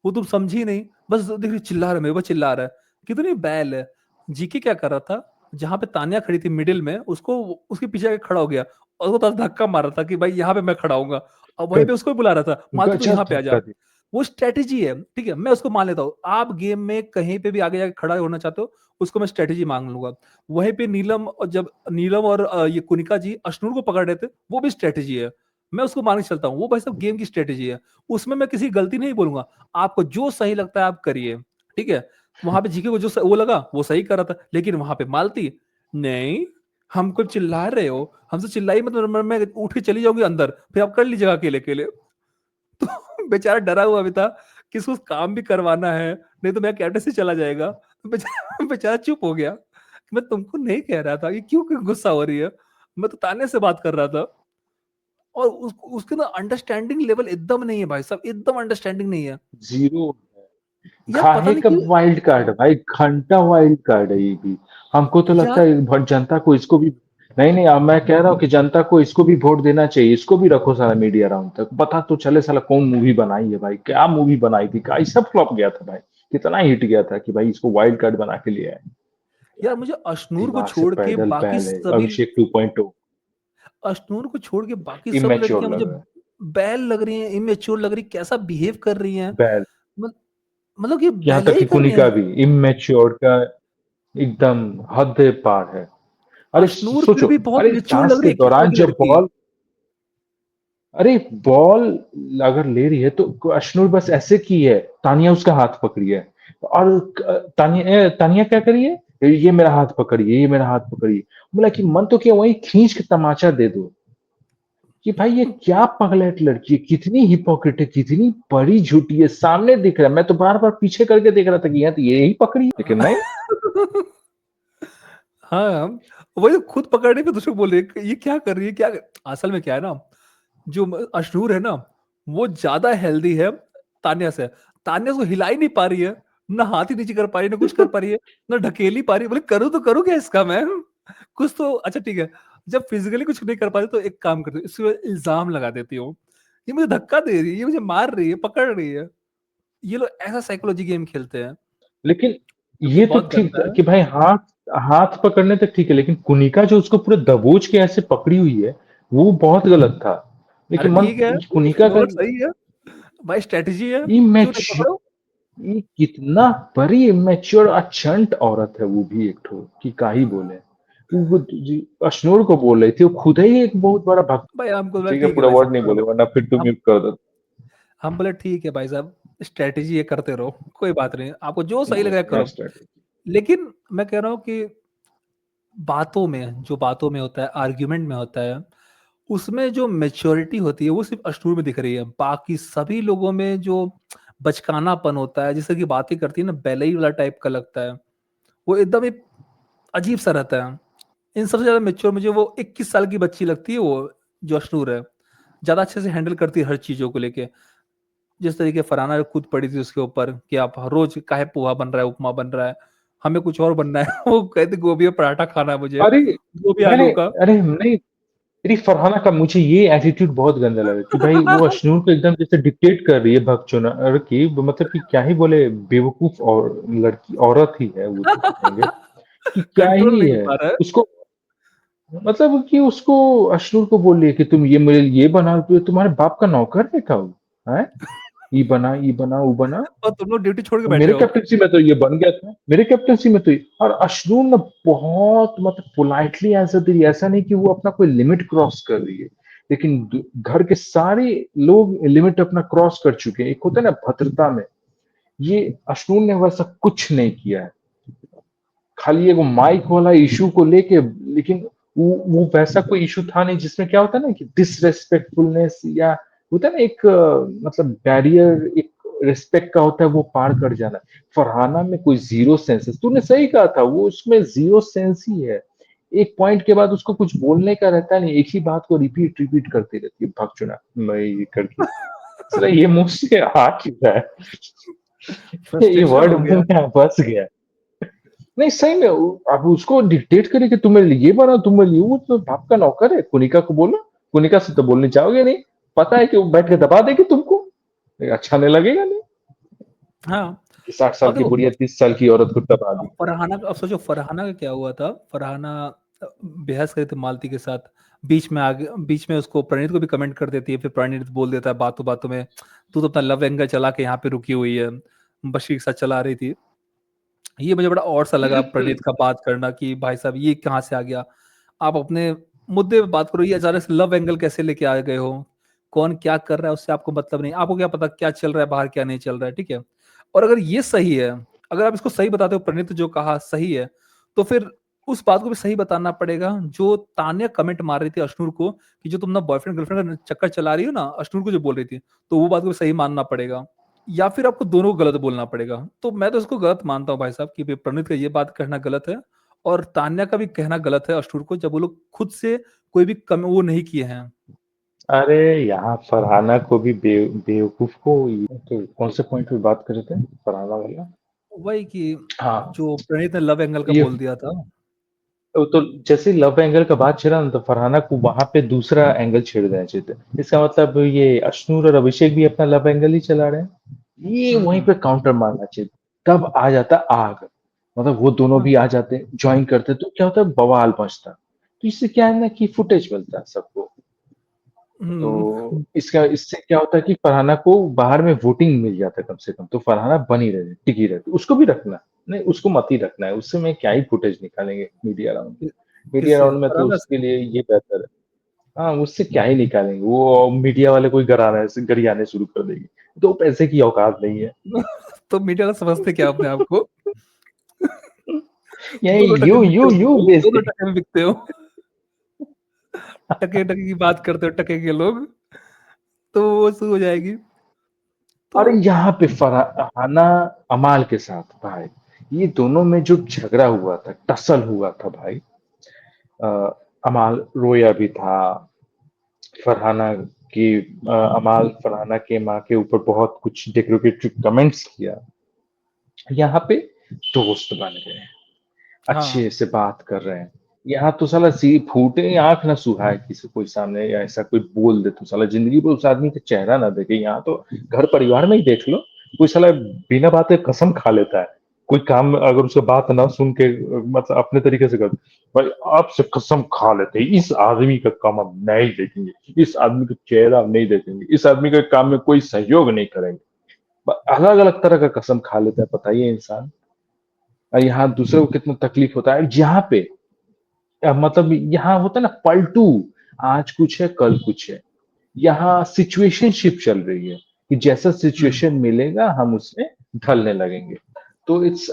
S1: वो तुम समझी नहीं। बस देख रही, चिल्ला रहा है, मेरे को चिल्ला रहा है, कितनी बैल है। जीके क्या कर रहा था, जहां पे तानिया खड़ी थी मिडिल में, उसको उसके पीछे आके खड़ा हो गया, और उसको तो धक्का मार रहा था कि भाई यहाँ पे मैं खड़ा हूंगा, और वहीं पे
S2: गज,
S1: उसको भी बुला रहा था, मालती तू
S2: गजब
S1: यहाँ पे आ जा।
S2: धक्का दे।
S1: वो स्ट्रेटेजी है, ठीक है, मैं उसको मान लेता हूँ, आप गेम में कहीं पे भी आगे जाके खड़ा होना चाहते हो, उसको मैं स्ट्रेटेजी मांग लूंगा। वहीं पे नीलम, और जब नीलम और ये कुनिका जी अश्नूर को पकड़ रहे थे, वो भी स्ट्रेटेजी है, मैं उसको मान के चलता हूँ, वो भाई सब गेम की स्ट्रेटेजी है, उसमें मैं किसी गलती नहीं बोलूंगा। आपको जो सही लगता है आप करिए, ठीक है। वहां पे जीके को जो वो लगा वो सही कर रहा था, लेकिन वहां पे मालती, नहीं, हमको चिल्ला रहे हो, हमसे चिल्लाई मतलब मैं उठ के चली जाऊंगी अंदर, फिर आप कर लीजिएगा अकेले अकेले। तो बेचारा डरा हुआ भी था कि इसको काम भी करवाना है, नहीं तो मेरा कैप्टनसी चला जाएगा। तो बेचारा बेचारा चुप हो गया। मैं तुमको नहीं कह रहा था, ये क्यों क्यों गुस्सा हो रही है, मैं तो ताने से बात कर रहा था। और उसके ना अंडरस्टैंडिंग लेवल एकदम नहीं है भाई साहब, एकदम अंडरस्टैंडिंग नहीं है।
S2: जीरो।
S1: यार पता
S2: काहे
S1: नहीं
S2: का
S1: क्यों।
S2: वाइल्ड कार्ड है भाई, घंटा वाइल्ड कार्ड है ये भी। हमको तो लगता
S1: यार
S2: है जनता को इसको भी नहीं, नहीं, अब मैं कह रहा हूँ कि जनता को इसको भी वोट देना चाहिए, इसको भी रखो साला मीडिया राउंड तक, पता तो चले साला कौन मूवी बनाई है भाई, क्या मूवी बनाई थी, कैसा फ्लॉप गया था भाई, कितना हिट गया था कि भाई इसको वाइल्ड कार्ड बना के ले आए।
S1: यार मुझे अश्नूर को
S2: दीवार से
S1: छोड़ के
S2: पैदल
S1: बाकी
S2: पहले
S1: सभी,
S2: अभिषेक 2.0
S1: अश्नूर को छोड़ के बाकी सब
S2: इमेच्योर
S1: लड़कियां मुझे
S2: लग रहा है।
S1: बैल लग रही हैं, इमेच्योर लग रही, कैसा बिहेव कर रही हैं।
S2: बैल,
S1: मत- मतलब ये
S2: यहाँ
S1: बैले
S2: तक
S1: ही
S2: कि
S1: कर रही
S2: कुनिका
S1: हैं।
S2: भी इमेच्योर का एकदम हद पार है। अरे
S1: अश्नूर फिर
S2: सोचो,
S1: भी बहुत
S2: अरे
S1: मेच्योर
S2: टास्क
S1: लग
S2: के
S1: रही है, 21 साल
S2: दौरान
S1: की
S2: जब
S1: लड़की।
S2: अरे बॉल अगर ले रही है तो अश्नूर बस ऐसे की है, तानिया उसका हाथ पकड़ी है, और तानिया क्या करी है, ये मेरा हाथ पकड़िए, ये मेरा हाथ पकड़िए। बोला कि मन तो क्या वही खींच के तमाचा दे दो, कि भाई ये क्या पगलेट लड़की है, कितनी हिपोक्रेट है, कितनी बड़ी झूठी है, सामने दिख रहा है, मैं तो बार बार पीछे करके देख रहा था कि यहाँ तो ये ही पकड़ी है, लेकिन नहीं।
S1: हाँ, वही तो खुद पकड़ने पे दूसरे को बोल रही है ये क्या कर रही है, असल में क्या है ना, जो अशनूर है ना, वो ज्यादा हेल्दी है तान्या से। तान्या उसको हिला ही नहीं पा रही है, ना हाथ ही नीचे कर पा रही है, ना कुछ कर पा रही है, ना ढकेल ही पा रही है। बोले करूँ तो करूँ क्या इसका मैं, कुछ तो अच्छा ठीक है। जब फिजिकली कुछ नहीं कर पा रही तो एक काम करती हूँ, इसके ऊपर इल्जाम लगा देती हूँ, ये मुझे धक्का दे रही है, ये मुझे मार रही है, पकड़ रही है। ये लोग ऐसा साइकोलॉजी गेम खेलते हैं
S2: लेकिन
S1: जो कि
S2: ये तो
S1: बहुत
S2: ठीक
S1: गंदा है।
S2: कि भाई हाथ हाथ पकड़ने तक ठीक है, लेकिन कुनिका जो उसको पूरे दबोच के ऐसे पकड़ी हुई है, वो बहुत गलत था।
S1: अरे
S2: लेकिन मन
S1: ठीक है,
S2: कुनिका
S1: वो
S2: का
S1: लोग सही है, भाई स्ट्रेटेजी है, क्यों नहीं
S2: इमेच्योर,
S1: पकड़ो।
S2: ये कितना बड़ी इमेच्योर अचंट औरत है वो भी, एक ठो कि का ही बोले। अश्नूर को बोल रही थी, वो खुद ही एक बहुत बड़ा भक्त।
S1: भाई हमको बोला
S2: ठीक है,
S1: ठीक है
S2: पूरा
S1: भाई साहब
S2: वर्ड नहीं बोले
S1: करो।
S2: वरना फिर तुम
S1: हम
S2: म्यूट कर दो।
S1: हम बोले ठीक है भाई साहब, स्ट्रेटेजी ये करते रहो, कोई बात नहीं, आपको जो सही लग रहा है
S2: बढ़िया
S1: करो।
S2: स्ट्रेटेजी।
S1: लेकिन मैं कह रहा हूँ कि बातों में, जो बातों में होता है, आर्ग्यूमेंट में होता है, उसमें जो मेच्योरिटी होती है वो सिर्फ अश्नूर में दिख रही है। बाकी सभी लोगों में जो बचकानापन होता है, जिससे कि बातें करती है ना, बेलई वाला टाइप का लगता है, वो एकदम ही अजीब सा रहता है। इन सबसे ज्यादा मेच्योर मुझे वो 21 साल की बच्ची लगती है, वो जो अश्नूर है, ज्यादा अच्छे से हैंडल करती है हर चीजों को लेके। जिस तरीके फरहाना खुद पड़ी थी उसके ऊपर कि आप हर रोज काहे पोहा बन रहा है, उपमा बन रहा है, हमें कुछ और बनना है। वो कहते गोभी और पराठा खाना है मुझे,
S2: अरे
S1: गोभी
S2: मैंने
S1: आलू का।
S2: अरे नहीं, मेरी फरहाना का मुझे ये एटीट्यूड बहुत गंदा लगा कि भाई वो अश्नूर को एकदम जैसे डिक्टेट कर रही है भगचोना की, मतलब कि क्या ही बोले, बेवकूफ और लड़की औरत ही है वो, तो कहेंगे कि क्या
S1: कंट्रोल
S2: ही
S1: नहीं हो
S2: है
S1: पा रहा है।
S2: उसको, मतलब कि उसको अश्नूर को बोल रही है कि तुम ये मेरे लिए ये बना, तो तुम्हारे बाप का नौकर है क्या वो, है, ये बना वो बना।
S1: और तुम लोग ड्यूटी छोड़ के बैठे
S2: मेरे
S1: हो।
S2: कैप्टनसी में तो ये बन गया था, मेरे कैप्टनसी में तो और अशरून ने बहुत मतलब पोलाइटली आंसर दे रही है, ऐसा नहीं कि वो अपना कोई लिमिट क्रॉस कर रही है, लेकिन घर के सारे लोग लिमिट अपना क्रॉस कर चुके हैं, एक होता है ना भद्रता में, ये अशरून ने वैसा कुछ नहीं किया है, खाली एगो माइक वाला इशू को लेके, लेकिन वो वैसा कोई इशू था नहीं जिसमें क्या होता है ना कि डिसरेस्पेक्टफुलनेस या होता है ना एक मतलब बैरियर एक रिस्पेक्ट का होता है वो पार कर जाना। फरहाना में कोई जीरो सेंस है, तूने सही कहा था, वो उसमें जीरो सेंस ही है, एक पॉइंट के बाद उसको कुछ बोलने का रहता नहीं, एक ही बात को रिपीट रिपीट करती रहती है, भग चुना मैं ये करके, सर ये मुंह से आ चुका है, ये
S1: फ्रस्ट्रेशन
S2: वर्ड
S1: हो गया।
S2: मुंह में बस गया। नहीं सही में अब उसको डिक्टेट करे कि तुम मेरे लिए ये बना, तुम मेरे लिए वो, तो बाप का नौकर है, कुनिका को बोलो, कुनिका से तो बोलने चाहोगे नहीं, पता है कि वो बैठ के दबा देगी तुमको, लेकिन अच्छा नहीं लगेगा नहीं
S1: हाँ,
S2: कि 60 साल
S1: अब
S2: की
S1: देखो,
S2: बुढ़िया 30 साल की औरत को दबा दी।
S1: फरहाना का, अब सोचो फरहाना का क्या हुआ था। फरहाना बहस करी थी मालती के साथ, बीच में आगे, बीच में उसको प्रणीत को भी कमेंट कर देती है, फिर प्रणीत बोल देता है बातों बातों में, तू तो अपना लव एंगल चला के यहाँ पे रुकी हुई है, बशीर के साथ चला रही थी। ये मुझे बड़ा और सा लगा
S2: बिल्कुल।
S1: प्रणीत का बात करना कि भाई साहब ये कहाँ से आ गया, आप अपने मुद्दे पे बात करो, ये अचानक से लव एंगल कैसे लेके आ गए हो, कौन क्या कर रहा है उससे आपको मतलब नहीं, आपको क्या पता क्या चल रहा है बाहर, क्या नहीं चल रहा है, ठीक है। और अगर ये सही है, अगर आप इसको सही बताते हो, प्रणीत जो कहा सही है, तो फिर उस बात को भी सही बताना पड़ेगा जो तान्या कमेंट मार रही थी अश्नूर को, कि जो तुम ना बॉयफ्रेंड गर्लफ्रेंड का चक्कर चला रही हो ना, अश्नूर को जो बोल रही थी, तो वो बात को भी सही मानना पड़ेगा, या फिर आपको दोनों को गलत बोलना पड़ेगा। तो मैं तो इसको गलत मानता हूँ भाई साहब, कि भाई प्रणीत का ये बात कहना गलत है, और तान्या का भी कहना गलत है अश्नूर को, जब वो लोग खुद से कोई भी कम वो नहीं किए हैं।
S2: अरे यहाँ फरहाना को भी बेवकूफ को तो कौन से पॉइंट पे बात कर रहे थे, फरहाना वाला।
S1: वही कि
S2: हाँ,
S1: जो प्रणीत ने लव एंगल का
S2: ये
S1: बोल दिया था।
S2: तो जैसे लव एंगल का बात छेड़ा ना, तो फरहाना को वहां पे दूसरा एंगल छेड़ देना चाहिए था। इसका मतलब ये अश्नूर और अभिषेक भी अपना लव एंगल ही चला रहे हैं, ये वहीं
S1: हम्म
S2: पे काउंटर मारना चाहिए। तब आ जाता आग, मतलब वो दोनों भी आ जाते, ज्वाइन करते, तो क्या होता है, बवाल मचता। तो इससे क्या है ना कि फुटेज मिलता है सबको। तो
S1: हम्म,
S2: इसका इससे क्या होता है कि फरहाना को बाहर में वोटिंग मिल जाता है कम से कम, तो फरहाना बनी रहे, टिकी रहती, उसको भी रखना। नहीं, उसको मत ही रखना है, उससे मैं क्या ही फुटेज निकालेंगे मीडिया राउंड में।
S1: कि-
S2: मीडिया
S1: किससे
S2: राउंड में तो
S1: फरहाना
S2: उसके लिए ये बेहतर है। हाँ, उससे क्या ही निकालेंगे, वो मीडिया वाले कोई गरियाने शुरू कर देगी। तो पैसे की औकात नहीं है।
S1: से? तो मीडिया का समझते क्या अपने आप को?
S2: यही
S1: दो टके
S2: यू
S1: बिकते
S2: यू
S1: हो,
S2: यू
S1: दो
S2: बेसिक।
S1: टके में बिकते हो। टके टके की बात करते हो, टके के लोग, तो वो शुरू हो जाएगी। तो
S2: और यहाँ पे फरहाना अमाल के साथ भाई, ये दोनों में जो झगड़ा हुआ था, टसल हुआ था भाई, अ, अमाल रोया भी था। फरहाना की अमाल फरहाना के माँ के ऊपर बहुत कुछ डेरोगेटरी कमेंट्स किया। यहाँ पे दोस्त बन गए हैं,
S1: हाँ,
S2: अच्छे से बात कर रहे हैं। यहाँ तो साला सी फूटे आंख ना सुहाए किसी कोई सामने, या ऐसा कोई बोल दे तो साला जिंदगी में उस आदमी का चेहरा ना देखे। यहाँ तो घर परिवार में ही देख लो, कोई साला बिना बात के कसम खा लेता है। कोई काम अगर उसका बात ना सुन के, मतलब अपने तरीके से कर, भाई आपसे कसम खा लेते हैं इस आदमी का काम हम नहीं देखेंगे, इस आदमी का चेहरा हम नहीं देखेंगे, इस आदमी के काम में कोई सहयोग नहीं करेंगे। अलग अलग तरह का कसम खा लेता है, बताइए इंसान। और यहाँ दूसरे को कितना तकलीफ होता है यहाँ पे। मतलब यहाँ होता है ना पलटू, आज कुछ है कल कुछ है। यहाँ सिचुएशनशिप चल रही है कि जैसा
S1: हम्म।
S2: सिचुएशन मिलेगा हम उसमें ढलने लगेंगे। तो इट्स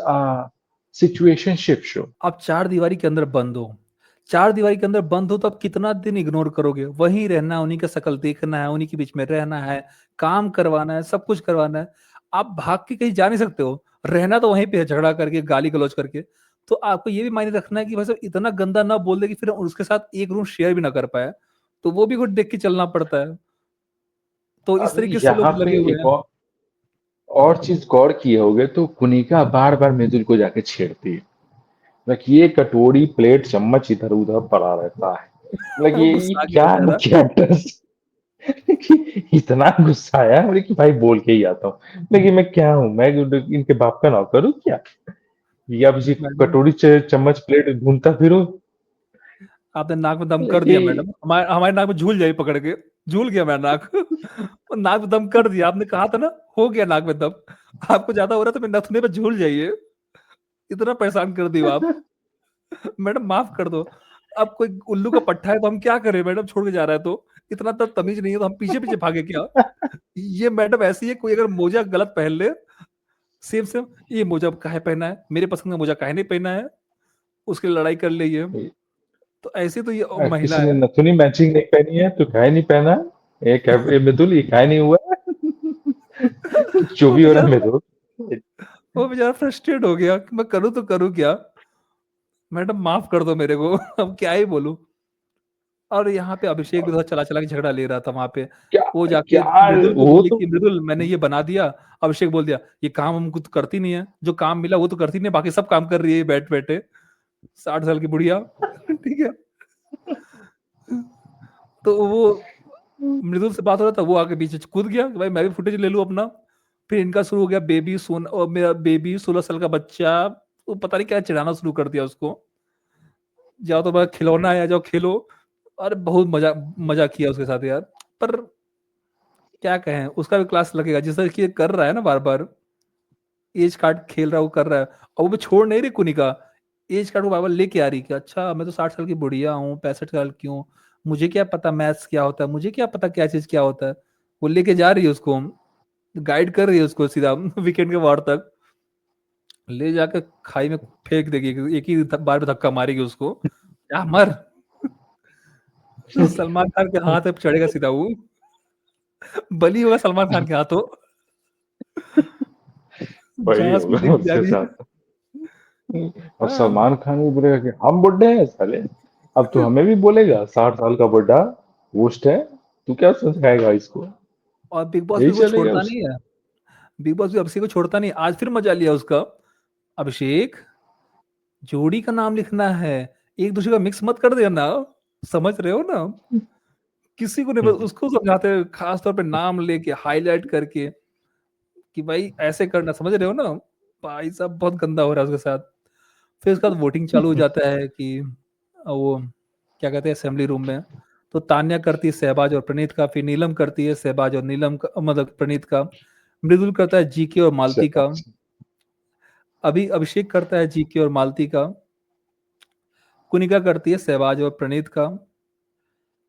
S2: सिचुएशनशिप शो।
S1: आप चार दीवारी के अंदर बंद हो, चार दीवारी के अंदर बंद हो तो आप कितना दिन इग्नोर करोगे? वहीं रहना है, उन्हीं का शक्ल देखना है, उन्हीं के बीच में रहना है, काम करवाना है, सब कुछ करवाना है। आप भाग के कहीं जा नहीं सकते हो, रहना तो वहीं पे है, झगड़ा करके, गाली गलौज करके। तो आपको ये भी मायने रखना है कि भाई साहब इतना गंदा ना बोल दे कि फिर उसके साथ एक रूम शेयर भी ना कर पाए। तो वो भी कुछ देख के चलना पड़ता है। तो इस
S2: अब
S1: तरीके से
S2: यहाँ
S1: लोग
S2: पे
S1: लगे हुए
S2: एक
S1: हैं।
S2: और चीज गौर किए होगे तो कुनिका बार बार मृदुल को जाके छेड़ती है। लाइक ये कटोरी प्लेट चम्मच इधर उधर पड़ा रहता है। लाइक
S1: वो
S2: ये
S1: गुस्सा गया
S2: क्या
S1: बेचारा।
S2: कैरेक्टर्स। इतना गुस्सा आया मुझे कि भाई बोल के ही आता हूँ, लेकिन मैं क्या हूँ, मैं इनके बाप का नौकर हूँ क्या, या किसी
S1: मैडम,
S2: कटोरी चम्मच प्लेट ढूंढता फिरूं।
S1: आपने नाक में दम कर दिया
S2: लेकिन
S1: मैडम, हमारे हमारे नाक में झूल जाई पकड़ के। झूल गया मेरा नाक। और नाक में दम कर दिया, आपने कहा था ना, हो गया नाक में दम। आपको ज्यादा हो रहा है तो मेरे नथुने पे झूल जाइए। इतना परेशान कर दियो आप। मैडम माफ कर दो। अब कोई उल्लू का पट्टा है तो हम क्या करें मैडम, छोड़ के जा रहा है तो। इतना तो तमीज नहीं है तो हम पीछे पीछे भागे क्या? ये मैडम ऐसी है, कोई अगर मोजा गलत पहन ले, सेम सेम, ये मोजा काहे पहना है, मेरे पसंद का मोजा काहे नहीं पहना है, उसके लिए लड़ाई कर ली है। तो ऐसी तो ये महिला
S2: किसी ने
S1: है।
S2: नथुनी मैचिंग नहीं पहनी है तो काहे नहीं पहना। एक है ये मिदुल, ये काहे नहीं हुआ। जो
S1: वो
S2: भी हो रहा है
S1: बेचारा
S2: मिदुल।
S1: वो बेचारा फ्रस्ट्रेट हो गया कि मैं करूँ तो करूँ क्या। मैडम माफ कर दो मेरे को। अब क्या ही बोलूं। और यहाँ पे अभिषेक भी थोड़ा चला चला के झगड़ा ले रहा था वहां पे।
S2: क्या
S1: वो जाके
S2: क्या
S1: मृदुल को
S2: वो
S1: बोली
S2: तो
S1: कि मृदुल मैंने ये बना दिया। अभिषेक बोल दिया ये काम हमको तो करती नहीं है, जो काम मिला वो तो करती नहीं है, बाकी सब काम कर रही है बैठ बैठे। 60 साल की बुढ़िया। ठीक है। तो वो मृदुल से बात हो रहा था, वो आके पीछे कूद गया कि भाई मैं भी फुटेज ले लूं अपना। फिर इनका शुरू हो गया बेबी सोन, और मेरा बेबी 16 साल का बच्चा। वो पता नहीं क्या चिढ़ाना शुरू कर दिया उसको। जाओ तो बस खिलौना है, जाओ खेलो। और बहुत मजा मजा किया उसके साथ यार। पर क्या कहें, उसका भी क्लास लगेगा जिस तरह की ये कर रहा है ना बार बार। एज कार्ड खेल रहा है, वो कर रहा है। और वो भी छोड़ नहीं रही कुनिका। एज कार्ड को बार बार लेके आ रही कि अच्छा मैं तो 60 साल की बुढ़िया हूँ, 65 साल की हूँ, मुझे क्या पता मैथ्स क्या होता है, मुझे क्या पता क्या चीज क्या होता है। वो लेके जा रही है उसको, गाइड कर रही है उसको सीधा। वीकेंड के वार तक ले जाकर खाई में फेंक देगी, एक ही बार में धक्का मारेगी उसको, या मर। सलमान खान के हाथ पे चढ़ेगा सीधा वो। बली होगा सलमान खान के हाथों।
S2: वही
S1: जहां
S2: होगा
S1: से लेके जा
S2: उसके
S1: रही है।
S2: साथ। और
S1: हाँ।
S2: सलमान खान भी बोलेगा कि हम बुड्ढे हैं साले, अब तू हमें भी बोलेगा 60 साल का बुड्ढा होस्ट है, तू क्या समझाएगा इसको।
S1: और बिग बॉस
S2: यही
S1: भी वो
S2: चलेगा
S1: छोड़ता नहीं
S2: उसका।
S1: है। बिग बॉस भी अभिषेक को छोड़ता नहीं, आज फिर मजा लिया उसका। अभिषेक, जोड़ी का नाम लिखना है, एक दूसरे का मिक्स मत कर देना, समझ रहे हो ना? किसी को नहीं,
S2: हुँ,
S1: बस उसको समझाते हैं खास तौर पे नाम लेके हाईलाइट करके कि भाई ऐसे करना, समझ रहे हो ना? भाई साहब बहुत गंदा हो रहा है उसके साथ। फिर उसके बाद वोटिंग चालू हो
S2: हुँ।
S1: जाता है कि वो क्या कहते हैं असेंबली रूम में, तो तान्या करती है सहबाज और प्रणीत का, फिर नीलम करती है सहबाज और नीलम का, मतलब प्रणीत का, मृदुल करता है जीके और मालती का,
S2: शाबाश!
S1: अभी अभिषेक करता है जीके और मालती का, कुनिका करती है सहबाज और प्रणीत का।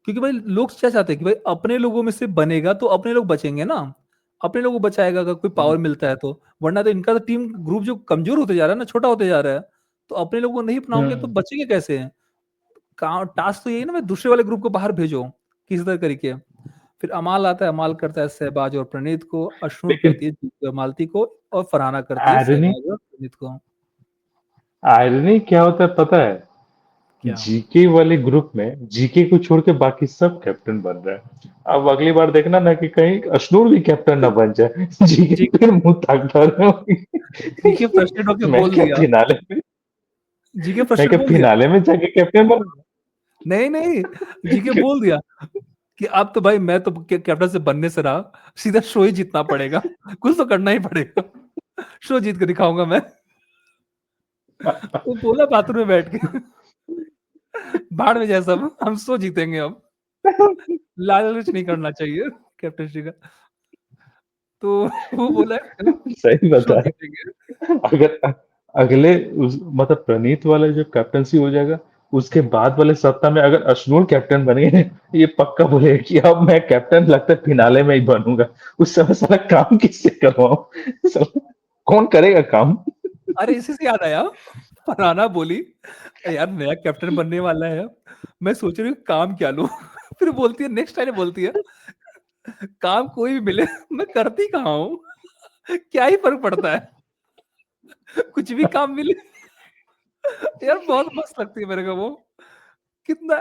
S1: क्योंकि भाई लोग क्या चाहते हैं कि भाई अपने लोगों में से बनेगा तो अपने लोग बचेंगे ना, अपने लोगों को बचाएगा अगर कोई
S2: हुँ,
S1: पावर मिलता है तो, वरना तो इनका तो टीम ग्रुप जो कमजोर होते जा रहा है ना, छोटा होते जा रहा है, तो अपने लोगों को नहीं अपनाओगे तो
S2: हुँ।
S1: बचेंगे कैसे? टास्क तो यही ना, भाई दूसरे वाले ग्रुप को बाहर भेजो किसी तरह करके। फिर अमाल आता है, अमाल करता है सहबाज और प्रणीत को, अशनूर
S2: लेकिन
S1: करती है जीके और मालती को, और फरहाना करती है
S2: आयरनी
S1: सहबाज और प्रणीत को।
S2: आयरनी क्या होता है पता है?
S1: क्या?
S2: जीके वाले ग्रुप में जीके को छोड़ के बाकी सब कैप्टन बन रहा है। अब अगली बार देखना ना कि कहीं अशनूर भी कैप्टन ना बन जाए। जीके
S1: जी,
S2: फिर मुँह ताक रहा
S1: जीके फ्रस्ट्रेट होके
S2: मैं
S1: बोल
S2: क्या
S1: दिया,
S2: फिनाले में
S1: जीके
S2: मैं
S1: फ्रस्ट्रेट
S2: क्या
S1: बोल दिया,
S2: फिनाले में जाके कैप्टन बनूँगा?
S1: नहीं नहीं, जीके बोल दिया कि अब तो भाई मैं तो कैप्टन से बनने से रहा, सीधा शो ही जीतना पड़ेगा, कुछ तो करना ही पड़ेगा, शो जीत के दिखाऊंगा मैं। वो बोला बाथरूम में बैठ के, भाड़ में जाए सब, हम शो जीतेंगे अब, लालच नहीं करना चाहिए कैप्टनसी का। तो वो बोला
S2: सही
S1: शो
S2: बता
S1: जीतेंगे।
S2: अगर अगले उस मतलब प्रणीत वाला जो कैप्टनसी हो जाएगा, उसके बाद वाले सप्ताह में अगर अशनोर कैप्टन बने, ये पक्का बोलेगा कि अब मैं कैप्टन लगता है फिनाले में ही बनूंगा। उस समय साला काम किससे करवाऊं? साला कौन करेगा काम?
S1: अरे इसी से याद आया, फरहाना बोली यार नया कैप्टन बनने वाला है, मैं सोच रही हूँ काम क्या लूं। फिर बोलती है, नेक्स्ट टाइम बोलती है, काम कोई भी मिले मैं करती कहाँ हूँ, क्या ही फर्क पड़ता है, कुछ भी काम मिले। यार बहुत मस्त लगती है मेरे को वो, कितना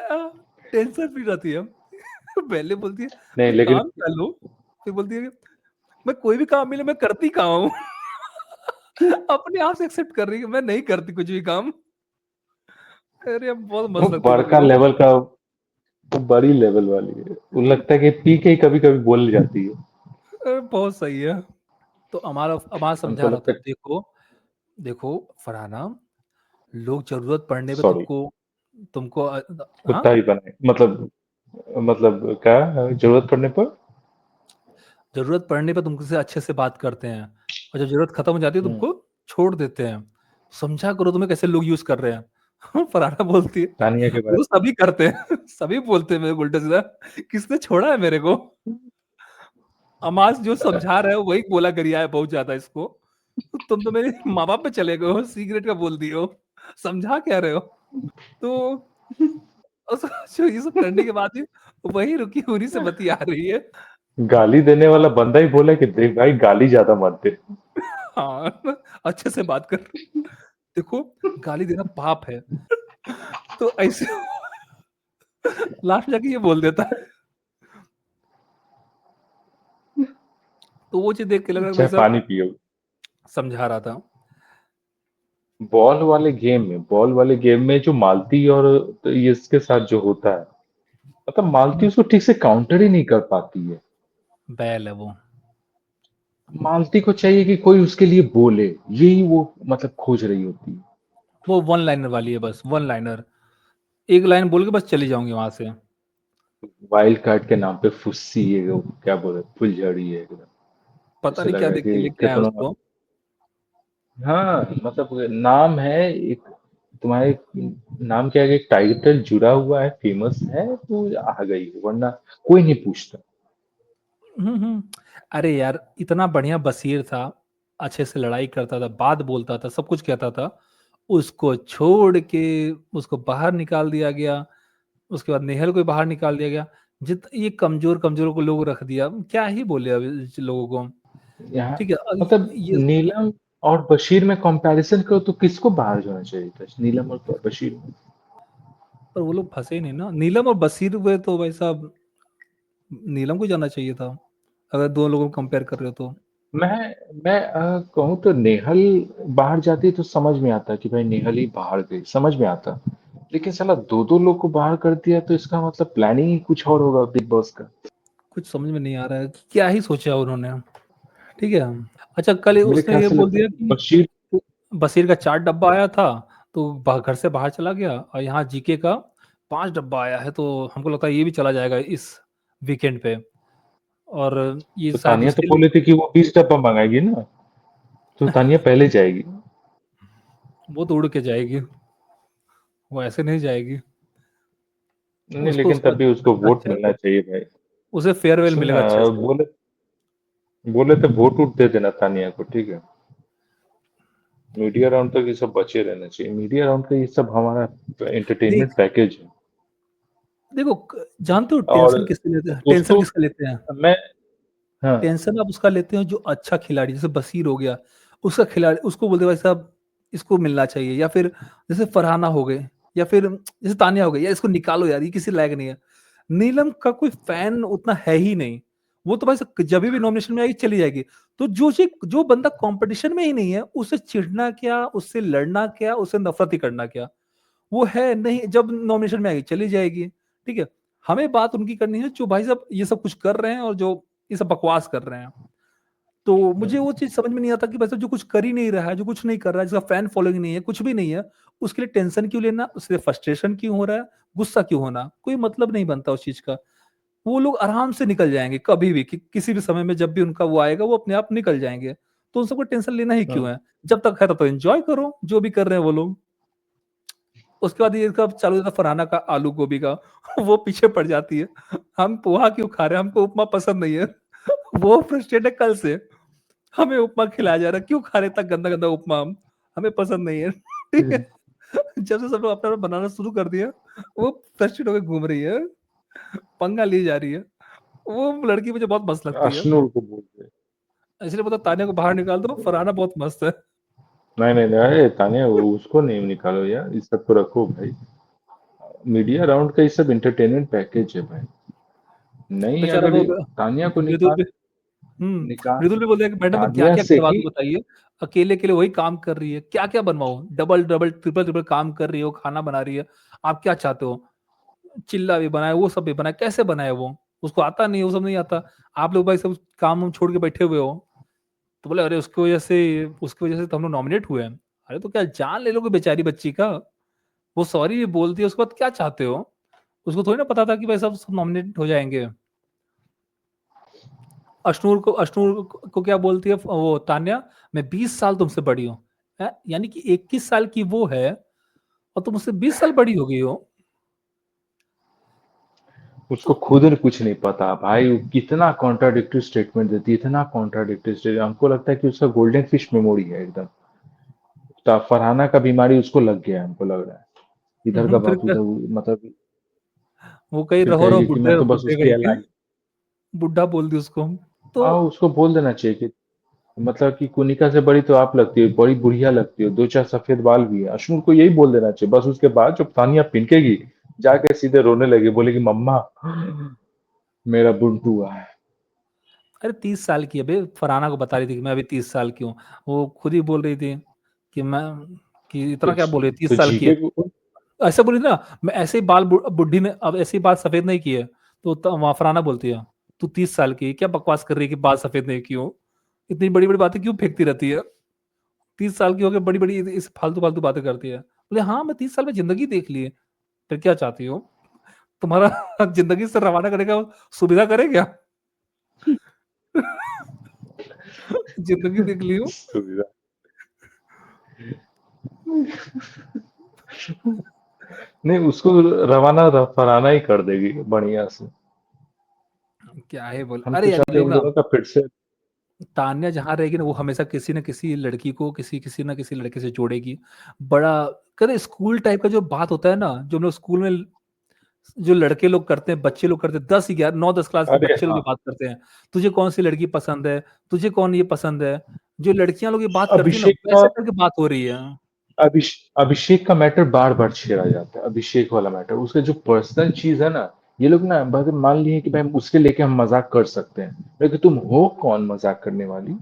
S1: टेंशन फ्री रहती है। पहले बोलती है
S2: नहीं
S1: मैं
S2: लेकिन
S1: काम क्या लूं, फिर बोलती है मैं कोई भी काम मिले मैं करती कहाँ हूँ। अपने आप से एक्सेप्ट कर रही है मैं नहीं करती कुछ भी काम। अरे अब बहुत
S2: वो
S1: मस्त लगती है मेरे
S2: बड़का
S1: को।
S2: लेवल का वो बड़ी लेवल वाली है। वो लगता है कि पी के ही कभी-कभी बोल जाती है।
S1: बहुत सही है। तो हमारा हमारा
S2: हमको
S1: समझा रहा था,
S2: लगता है
S1: देखो देखो फरहाना, लोग जरूरत पड़ने पे
S2: सॉरी
S1: तुमको तुमको हाँ,
S2: कुत्ता ही बनाए मतलब क्या जरूरत पड़ने पर
S1: जरूरत पड़ने पे तुमसे अच्छे से बात करते हैं, और जब जरूरत खत्म हो जाती है
S2: हुँ,
S1: तुमको छोड़ देते हैं। समझा करो तुम्हें कैसे लोग यूज कर रहे हैं। फरहाना बोलती है
S2: तानिया के
S1: वो
S2: बारे
S1: तो सभी करते हैं, सभी बोलते हैं मेरे को उल्टा सीधा, किसने छोड़ा है मेरे को? अमास जो समझा रहा है वही बोला गरिया है बहुत ज्यादा इसको, तुम तो मेरे माँ बाप पे चले गए हो, सीक्रेट का बोल दिए हो, समझा क्या रहे हो? तो सोचो ये सब करने के बाद भी वही रुकी हुई से बतिया रही है।
S2: गाली देने वाला बंदा ही बोला कि देख भाई गाली ज़्यादा मत दे।
S1: हाँ, अच्छे से बात कर, देखो गाली देना पाप है, तो ऐसे लास्ट में जाके ये बोल देता है। तो वो चीज देख के लग रहा है भाई
S2: चाहे
S1: साहब
S2: पानी पियो।
S1: समझा रहा था।
S2: बॉल वाले गेम में जो मालती और तो ये इसके साथ जो होता है, मतलब मालती उसको ठीक से काउंटर ही नहीं कर पाती है।
S1: बैल है वो
S2: मालती को चाहिए कि कोई उसके लिए बोले, यही वो मतलब खोज रही होती है।
S1: वो वन लाइनर वाली है, बस वन लाइनर, एक लाइन बोल के बस चली जाऊंगी वहां से।
S2: वाइल्ड कार्ड के नाम पे फुस्सी है वो क्या बोले फुलझड़ी है एकदम।
S1: पता
S2: ऐसे
S1: नहीं
S2: लग
S1: क्या
S2: रहा है
S1: देख के
S2: कि
S1: लेके आया
S2: कितना
S1: उसको।
S2: हाँ मतलब नाम है एक तुम्हारे नाम के आगे एक टाइटल जुड़ा हुआ है फेमस है तो आ गई वरना कोई नहीं पूछता।
S1: हम्म। अरे यार इतना बढ़िया बशीर था, अच्छे से लड़ाई करता था, बात बोलता था, सब कुछ कहता था, उसको छोड़ के उसको बाहर निकाल दिया गया, उसके बाद नेहल को बाहर निकाल दिया गया। ये कमजोर कमजोर को लोग रख दिया, क्या ही बोले अब इस लोगों को।
S2: यहाँ
S1: ठीक है
S2: मतलब
S1: ये,
S2: नीलम और बशीर में कंपैरिजन करो तो किसको बाहर जाना चाहिए था नीलम और बशीर में।
S1: पर वो लोग फंसे नहीं ना, नीलम और बशीर हुए तो भाई साहब नीलम को जाना चाहिए था, अगर दो लोगों को कंपेयर कर रहे हो तो।
S2: मैं कहूँ तो नेहल बाहर जाती तो समझ में आता कि भाई नेहल ही बाहर गई समझ में आता। लेकिन साला 2-2 लोग को बाहर कर दिया तो इसका मतलब प्लानिंग ही कुछ और होगा बिग बॉस का।
S1: कुछ समझ में नहीं आ रहा है कि क्या ही सोचा उन्होंने। ठीक है। अच्छा, कल
S2: मेरे
S1: उसने
S2: ख्याल
S1: ये
S2: से
S1: बोल
S2: लगता
S1: दिया
S2: है
S1: कि
S2: बशीर
S1: बशीर का 4 डब्बा आया था, तो घर से बाहर चला गया, और यहाँ जीके का 5 डब्बा आया है, तो हमको लगता है ये भी चला जाएगा इस वीकेंड पे, और ये
S2: तो
S1: शायद
S2: तानिया तो
S1: उसके लिए
S2: बोले थे कि वो 20 डब्बा मंगाएगी ना, तो तानिया पहले जाएगी।
S1: वो तो उड़ के जाएगी, वो ऐसे नहीं जाएगी।
S2: नहीं,
S1: उसको
S2: लेकिन
S1: उसका
S2: तब भी उसको वोट
S1: अच्छा,
S2: मिलना चाहिए भाई।
S1: उसे फेयरवेल
S2: सुन
S1: मिलेगा अच्छे से।
S2: बोले बोले तो वोट वोट दे देना तानिया को, ठीक है। मीडिया राउंड तक ये सब बचे रहना चाहिए। मीडिया राउंड का ये सब हमारा
S1: देख
S2: एंटरटेनमेंट पैकेज है।
S1: देखो, जानते हो
S2: और
S1: टेंशन किससे लेते हैं, टेंशन
S2: दोस्तों
S1: किसका लेते हैं?
S2: मैं हाँ
S1: टेंशन आप उसका लेते हो जो अच्छा खिलाड़ी, जैसे बशीर हो गया, उसका खिलाड़ी, उसको बोलते भाई साहब इसको मिलना चाहिए, या फिर जैसे फरहाना हो गए, या फिर जैसे तानिया हो गई, या इसको निकालो यार, ये किसी लायक नहीं है। नीलम का कोई फैन उतना है ही नहीं, वो तो भाई साहब जब भी नॉमिनेशन में आएगी चली जाएगी। तो जो बंदा कंपटीशन में ही नहीं है, उससे चिढ़ना क्या, उससे लड़ना क्या, उससे नफरत ही करना क्या? वो है नहीं, जब नॉमिनेशन में आएगी चली जाएगी। ठीक है। हमें बात उनकी करनी है जो भाई साहब ये सब कुछ कर रहे हैं, और जो ये सब बकवास कर रहे हैं। तो मुझे वो चीज़ समझ में नहीं आता कि भाई साहब जो कुछ कर ही नहीं रहा है, जो कुछ नहीं कर रहा है, जिसका फैन फॉलोइंग नहीं है, कुछ भी नहीं है, उसके लिए टेंशन क्यों लेना? उससे फ्रस्ट्रेशन क्यों हो रहा है? गुस्सा क्यों होना? कोई मतलब नहीं बनता उस चीज़ का। वो लोग आराम से निकल जाएँगे कभी भी, किसी भी समय में, जब भी उनका वो आएगा, वो अपने आप निकल जाएँगे। तो उन सबको टेंशन लेना ही
S2: हाँ।
S1: क्यों है? जब तक है तब तो एन्जॉय करो, जो भी कर रहे हैं वो लोग। उसके बाद ये कब चालू होता है फरहाना का आलू गोभी का, वो पीछे पड़ जाती है। हम पोहा क्यों खा रहे हैं? हमको उपमा पसंद नहीं है। वो फ्रस्ट्रेट है कल से। हमें उपमा खिलाया जा रहा है, क्यों खा रहे हैं इतना गंदा-गंदा उपमा हम? हमें पसंद नहीं है। ठीक है? जब से सब लोग अपना-अपना बनाना शुरू कर दिया, वो फ्रस्ट्रेट होके घूम रही है, पंगा ली जा रही है। वो लड़की मुझे बहुत मस्त लगती है।
S2: अश्नूर को बोलते हैं।
S1: इसलिए बोला तान्या को बाहर निकाल दो, फरहाना बहुत मस्त है।
S2: नहीं नहीं नहीं, अरे तानिया उसको नहीं निकालो यार, इस सब को रखो भाई। मीडिया राउंड का ये सब एंटरटेनमेंट पैकेज है भाई। नहीं,
S1: बेचारा
S2: अगर
S1: वो
S2: तानिया को
S1: मृदुल
S2: निकाल
S1: भी हुँ,
S2: निकाल
S1: मृदुल भी बोल रहा है कि मैडम मैं
S2: तानिया
S1: क्या-क्या
S2: से
S1: करवा
S2: ही
S1: दूँ बताइए? अकेले-अकेले वही काम कर रही है, क्या-क्या बनवाऊँ? डबल-डबल, ट्रिपल-ट्रिपल काम कर रही है, वो खाना बना रही है। आप क्या चाहते हो? चिल्ला भी बनाए, वो सब भी बनाए, कैसे बनाए वो? उसको आता नहीं है, वो सब नहीं आता। आप लोग भाई सब काम-वाम छोड़ के बैठे हुए हो। तो बोले, "अरे! उसकी वजह से तो हम लोग नॉमिनेट हुए हैं।" अरे! तो क्या जान ले लोगे बेचारी बच्ची का? वो सॉरी भी बोलती है, उसके बाद क्या चाहते हो? उसको थोड़ी ना पता था कि भाई सब नॉमिनेट हो जाएँगे। अश्नूर को क्या बोलती है वो तान्या, मैं 20 साल तुमसे बड़ी हूँ। हैं? यानी कि 21 साल की वो है, और तुम मुझसे 20 साल बड़ी हो गई हो।
S2: उसको
S1: तो
S2: खुद कुछ नहीं पता भाई, वो कितना कॉन्ट्राडिक्टरी स्टेटमेंट देती है, इतना कॉन्ट्राडिक्टरी स्टेटमेंट। हमको लगता है कि उसका गोल्डन फिश मेमोरी है एकदम। फरहाना का बीमारी उसको लग गया है, हमको लग रहा है। इधर का
S1: फिर
S2: बात
S1: क्या,
S2: उधर, मतलब
S1: वो कहीं
S2: फिर
S1: रहो रहो
S2: कहेगी कि मैं
S1: बुड्ढे
S2: तो बस
S1: बुड्ढे
S2: उसकी
S1: कहीं के,
S2: एलाई।
S1: बुड्ढा बोल दी उसको। तो
S2: हाँ, उसको बोल देना चाहिए कि मतलब कि कुनिका से बड़ी तो आप लगती हो, बड़ी बुढ़िया लगती हो, दो चार सफेद बाल भी है। अश्नूर को यही बोल देना चाहिए बस। उसके बाद जब तानिया पिनकेगी, जाके सीधे रोने लगी, बोलेगी मम्मा मेरा बुंटू है।
S1: अरे 30 साल की है बे, फरहाना को बता रही थी कि मैं अभी 30 साल की हूँ। वो खुद ही बोल रही थी कि मैं, कि
S2: तो
S1: इतना क्या बोल रही है, 30
S2: तो
S1: साल की है।
S2: जीके को
S1: ऐसे बोली ना, मैं ऐसे ही बाल बुड्ढी ने अब ऐसे ही बाल सफेद नहीं किए, तो वहां फरहाना बोलती है, तू 30 साल की है, क्या बकवास कर रही है कि बाल सफेद नहीं किए? इतनी बड़ी बड़ी बातें क्यों फेंकती रहती है? 30 साल की होकर बड़ी बड़ी इस फालतू फालतू बातें करती है। बोले हाँ, मैं 30 साल में जिंदगी देख ली है। फिर क्या चाहती हो? तुम्हारा जिंदगी से रवाना करने का सुविधा करे क्या? जिंदगी देख ली हो।
S2: सुविधा। नहीं, उसको रवाना फराना ही कर देगी बढ़िया से।
S1: क्या है बोल,
S2: हम
S1: अरे
S2: तो
S1: यार ये
S2: चाहते हैं
S1: लोग
S2: इन
S1: ना,
S2: दोनों का फिर से।
S1: तान्या जहाँ रहेगी ना, वो हमेशा किसी न किसी लड़की को किसी न किसी लड़के से जोड़ेगी। बड़ा कहते स्कूल टाइप का जो बात होता है ना, जो हम लोग स्कूल में जो लड़के लोग करते हैं, बच्चे लोग करते हैं, 10 11 9-10 क्लास के
S2: अरे
S1: बच्चे लोग ये
S2: हाँ,
S1: बात करते हैं। तुझे कौन-सी लड़की पसंद है? तुझे कौन ये पसंद है? जो लड़कियाँ लोग ये बात करती है ना,
S2: अभिषेक का
S1: वैसे करके बात हो रही है।
S2: अभिषेक का मैटर बार बार छेड़ा जाता है। अभिषेक वाला मैटर, उसका जो पर्सनल चीज है ना, ये लोग ना अगर मान लिए कि भाई उसके लेके हम मजाक कर सकते हैं, लेकिन तुम हो कौन मजाक करने वाली?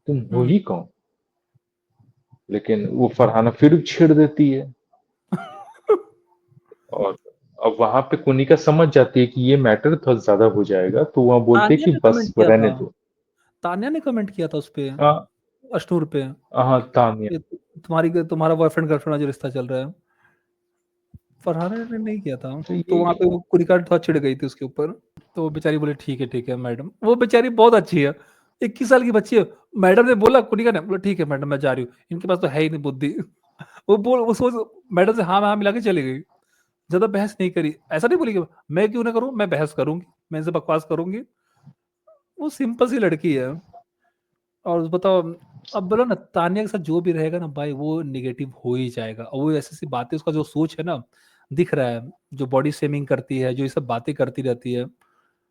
S2: तुम हो
S1: हुँ।
S2: ही कौन? लेकिन वो फरहाना फिर छेड़ देती है। अब वहाँ पे कोनिका समझ जाती है कि ये मैटर थोड़ा ज़्यादा हो जाएगा, तो वहाँ बोलते हैं
S1: तान्या
S2: कि
S1: ने
S2: बस
S1: कमेंट किया
S2: रहने
S1: था,
S2: दो।
S1: तान्या ने कमेंट किया था उसपे,
S2: हाँ,
S1: अश्नूर पे,
S2: हाँ, तान्या।
S1: कि तुम्हारा बॉयफ्रेंड गर्लफ्रेंड जो रिश्ता चल रहा है। फरहाना ने नहीं किया था।
S2: तो
S1: तो वहाँ
S2: ये
S1: पे वो कुनिका थोड़ा चिढ़ गई थी उसके ऊपर। तो वो बेचारी बोली ठीक है मैडम। वो बेचारी बहुत अच्छी है, 21 साल की बच्ची है। मैडम ने बोला, कुनिका ने बोला ठीक है मैडम मैं जा रही हूँ, इनके पास तो है ही नहीं बुद्धि। वो सोच मैडम से हाँ में हाँ मिला के चली गई, ज्यादा बहस नहीं करी। ऐसा नहीं बोली कि मैं क्यों ना करूँ, मैं बहस करूंगी, मैं इनसे बकवास करूंगी। वो सिंपल सी लड़की है। और बताओ, अब बोलो ना, तान्या के साथ जो भी रहेगा ना भाई, वो निगेटिव हो ही जाएगा। और वो ऐसी ऐसी बातें, उसका जो सोच है ना, दिख रहा है, जो बॉडी शेमिंग करती है, जो ये सब बातें करती रहती है।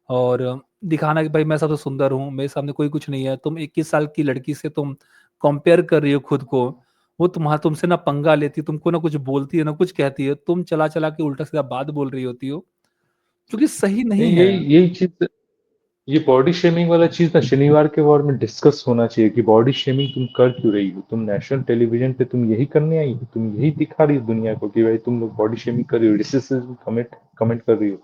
S1: और दिखाना कि भाई मैं सबसे सुंदर हूँ, मेरे सामने कोई कुछ नहीं है। तुम 21 साल की लड़की से तुम कंपेयर कर रही हो खुद को। वो तुमसे ना पंगा लेती, तुमको ना कुछ बोलती है ना कुछ कहती है, तुम चला चला के उल्टा सीधा बात बोल रही होती हो, जो कि सही नहीं
S2: नहीं,
S1: है।
S2: यही यही चीज़, ये बॉडी शेमिंग वाला चीज़ ना शनिवार के वार में डिस्कस होना चाहिए कि बॉडी शेमिंग तुम कर क्यों रही हो? तुम नेशनल टेलीविज़न पे तुम यही करने आई हो? तुम यही दिखा रही हो दुनिया को कि भाई तुम लोग बॉडी शेमिंग कर रही हो, रेसिज्म कमेंट कमेंट कर रही हो।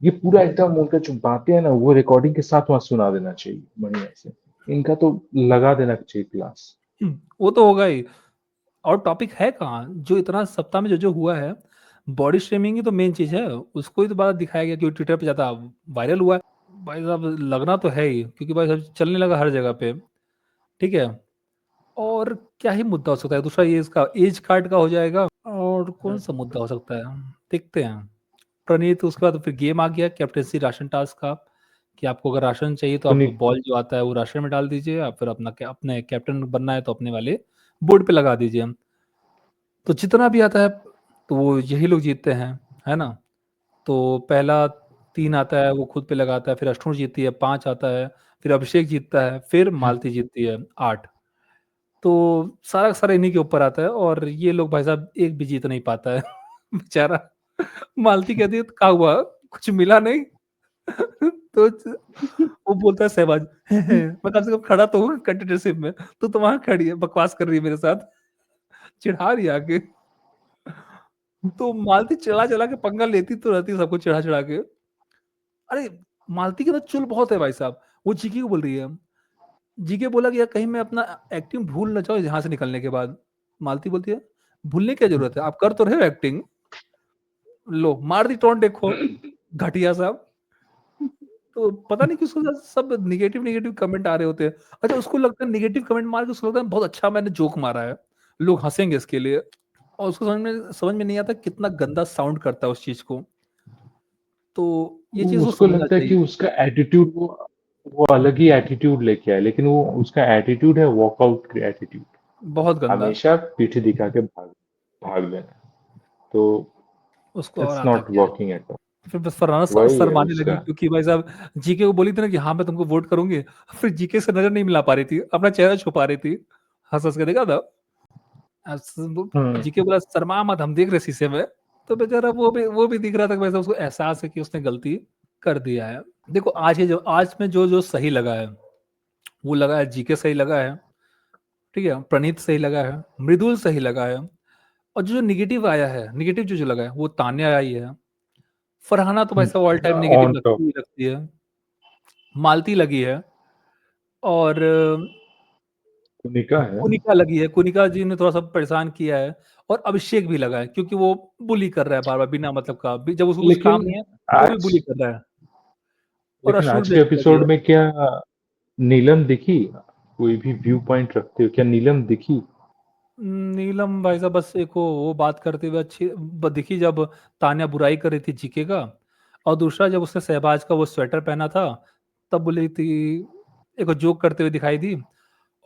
S2: ये पूरा एकदम उनका जो बातें हैं ना, वो रिकॉर्डिंग के साथ वहाँ सुना देना चाहिए बढ़िया से। इनका तो लगा देना चाहिए क्लास।
S1: वो तो होगा ही। और टॉपिक है कहाँ जो इतना सप्ताह में जो जो हुआ है। बॉडी शेमिंग ही तो मेन चीज है, उसको ही तो बात दिखाया गया कि वो ट्विटर पे ज्यादा वायरल हुआ है। भाई साहब लगना तो है ही, क्योंकि भाई साहब चलने लगा हर जगह पे। ठीक है। और क्या ही मुद्दा हो सकता है दूसरा, ये इसका एज कार्ड का हो जाएगा। और कौन सा मुद्दा हो सकता है, देखते हैं। प्रणीत, उसके बाद फिर गेम आ गया कैप्टेंसी राशन टास्क का, कि आपको अगर राशन चाहिए तो आप
S2: सुनी
S1: बॉल जो आता है वो राशन में डाल दीजिए, या फिर अपने कैप्टन बनना है तो अपने वाले बोर्ड पे लगा दीजिए। तो जितना भी आता है तो वो यही लोग जीतते हैं, है ना। तो पहला 3 आता है वो खुद पे लगाता है, फिर अष्टोर जीतती है, 5 आता है, फिर अभिषेक जीतता है, फिर मालती जीतती है 8। तो सारा का सारा इन्हीं के ऊपर आता है, और ये लोग भाई साहब एक भी जीत नहीं पाता है। बेचारा। मालती कहती है, तो क्या हुआ, कुछ मिला नहीं। तो वो बोलता है सहबाज, मैं कम से कम खड़ा तो हूँ कंटेंटरशिप में, तो वहां खड़ी है बकवास कर रही है मेरे साथ, चिढ़ा रही है आके। तो मालती चला चला के पंगा लेती तो रहती है सबको चिढ़ा चिढ़ा के। अरे, मालती के अंदर चुल बहुत है भाई साहब। वो जीके को बोल रही है, जीके बोला कि यार कहीं मैं अपना एक्टिंग भूल ना जाऊं यहाँ से निकलने के बाद। मालती बोलती है, भूलने की क्या जरूरत है, आप कर तो रहे हो एक्टिंग। लो मार दी टोन देखो, घटिया साहब। तो पता नहीं किसको सब निगेटिव निगेटिव कमेंट आ रहे होते हैं। अच्छा, उसको लगता है निगेटिव कमेंट मार के उसको लगता है बहुत अच्छा मैंने जोक मारा है, लोग हंसेंगे इसके लिए। और उसको समझ में नहीं आता कितना गंदा साउंड करता है उस चीज को। तो ये चीज वो
S2: उसको
S1: समझना
S2: लगता है कि
S1: चाहिए।
S2: उसका एटीट्यूड वो अलग ही एटीट्यूड लेके आए, लेकिन वो उसका एटीट्यूड है वॉकआउट एटीट्यूड।
S1: बहुत गंदा।
S2: हमेशा पीठ दिखा के भाग भाग लेना। तो
S1: उसको और
S2: इट्स
S1: आता
S2: नॉट
S1: क्या है।
S2: Working at all.
S1: फिर बस फरहाना
S2: वही है
S1: शर्माने लगी,
S2: उसका।
S1: क्योंकि भाई साहब जीके को बोली थी ना कि हाँ मैं तुमको वोट करूंगी। फिर जीके से नजर नहीं मिला पा रही थी, अपना चेहरा छुपा रही थी। हंस हंस के देखा था।
S2: हम्म।
S1: जीके बोला शर्मा मत, हम देख रहे शीशे में। तो बेचारा वो भी दिख रहा था कि वैसे उसको एहसास है कि उसने गलती कर दिया है। देखो आज में जो जो सही लगा है, वो लगा है जीके सही लगा है। ठीक है, प्रणीत सही लगा है, मृदुल सही लगा है। और जो निगेटिव आया है, निगेटिव जो जो लगा है वो तान्या आई है। फरहाना तो भाई साहब all time negative
S2: on top.
S1: लगती ही लगती है। मालती लगी है। और
S2: निका है।
S1: कुनिका लगी है, कुनिका जी ने थोड़ा सा परेशान किया है। और अभिषेक भी लगा है, क्योंकि वो बुली कर रहा है बार बार बिना मतलब का, जब उसको कुछ काम
S2: लेकिन
S1: नहीं है तो भी
S2: आज
S1: बुली कर रहा है। और
S2: लेकिन
S1: अश्नूर
S2: आज
S1: भी
S2: के
S1: अच्छी लगी
S2: एपिसोड
S1: है।
S2: में क्या नीलम दिखी? कोई भी व्यू पॉइंट रखते हो क्या, नीलम दिखी?
S1: नीलम भाई साहब बस एक वो बात करते हुए अच्छी दिखी, जब तान्या बुराई कर रही थी जीके का। और दूसरा जब उसने सहबाज का वो स्वेटर पहना था, तब बोली थी, एक जोक करते हुए दिखाई दी।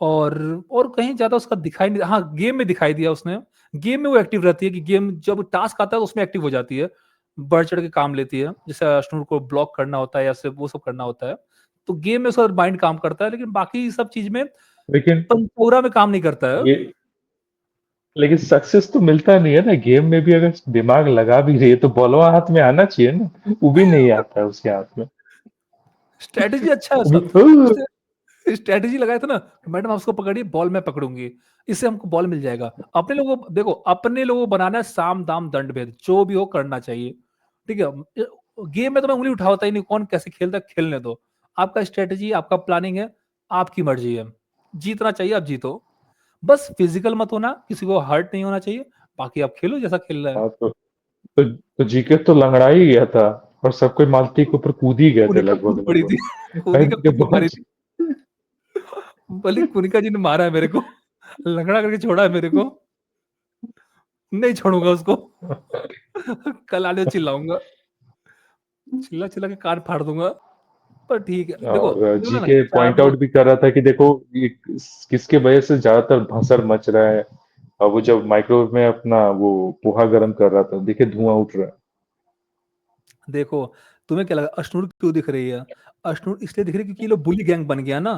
S1: और और कहीं ज्यादा उसका दिखाई नहीं, हाँ गेम में दिखाई दिया उसने। गेम में वो एक्टिव रहती है, कि गेम जब टास्क आता है तो उसमें एक्टिव हो जाती है, बढ़ चढ़ के काम लेती है, जैसे अश्नूर को ब्लॉक करना होता है या सिर्फ वो सब करना होता है। तो गेम में उसका माइंड काम करता है, लेकिन बाकी सब चीज में
S2: लेकिन
S1: पंचौरा में काम नहीं करता है।
S2: ये लेकिन सक्सेस तो मिलता नहीं है ना गेम में भी, अगर दिमाग लगा भी रही है तो बॉलवा हाथ में आना चाहिए ना। वो भी नहीं आता है उसके हाथ में।
S1: स्ट्रेटेजी अच्छा है
S2: वो भी
S1: उसका। उसने स्ट्रेटेजी लगाया था ना कि मैडम आप उसको पकड़िए, बॉल मैं पकड़ूंगी, इससे हमको बॉल मिल जाएगा। अपने लोगों को देखो, अपने लोगों को बनाना है साम दाम दंड भेद, जो भी हो करना चाहिए। ठीक है, गेम में तो मैं उंगली उठाता ही नहीं, कौन कैसे खेलता है खेलने दो, आपका स्ट्रेटेजी, आपका प्लानिंग है, आपकी मर्जी है, जीतना चाहिए आप जीतो, बस फिजिकल मत होना, किसी को हर्ट नहीं होना चाहिए, बाकी आप खेलो जैसा खेलना है।
S2: हाँ, तो जीके तो लंगड़ा ही गया था और सब कोई मालती के ऊपर कूद ही गए थे
S1: कुनिका कूद
S2: लगभग
S1: पड़ी
S2: लगभग।
S1: थी,
S2: भाई
S1: कुनिका
S2: के
S1: कूद के मारी
S2: बहुत
S1: थी, बोली कुनिका जी ने मारा है मेरे को, लंगड़ा करके छोड़ा है मेरे को, नहीं छोड़ूंगा उसको, कल आने चिल्लाऊंगा, चिल्ला चिल्ला के कान फाड़ दूंगा। पर ठीक है, देखो
S2: और
S1: बोला ना कि
S2: जीके
S1: चार
S2: पॉइंट आउट
S1: लोग।
S2: भी कर रहा था कि देखो ये किसके वजह से ज्यादातर भसड़ मच रहा है। और वो जब माइक्रोवेव में अपना वो पोहा गर्म कर रहा था, देखिए धुआं उठ रहा है।
S1: देखो तुम्हें क्या लगा अशनूर क्यों दिख रही है? अशनूर इसलिए दिख रही है क्योंकि ये लोग बुली गैंग बन गया ना,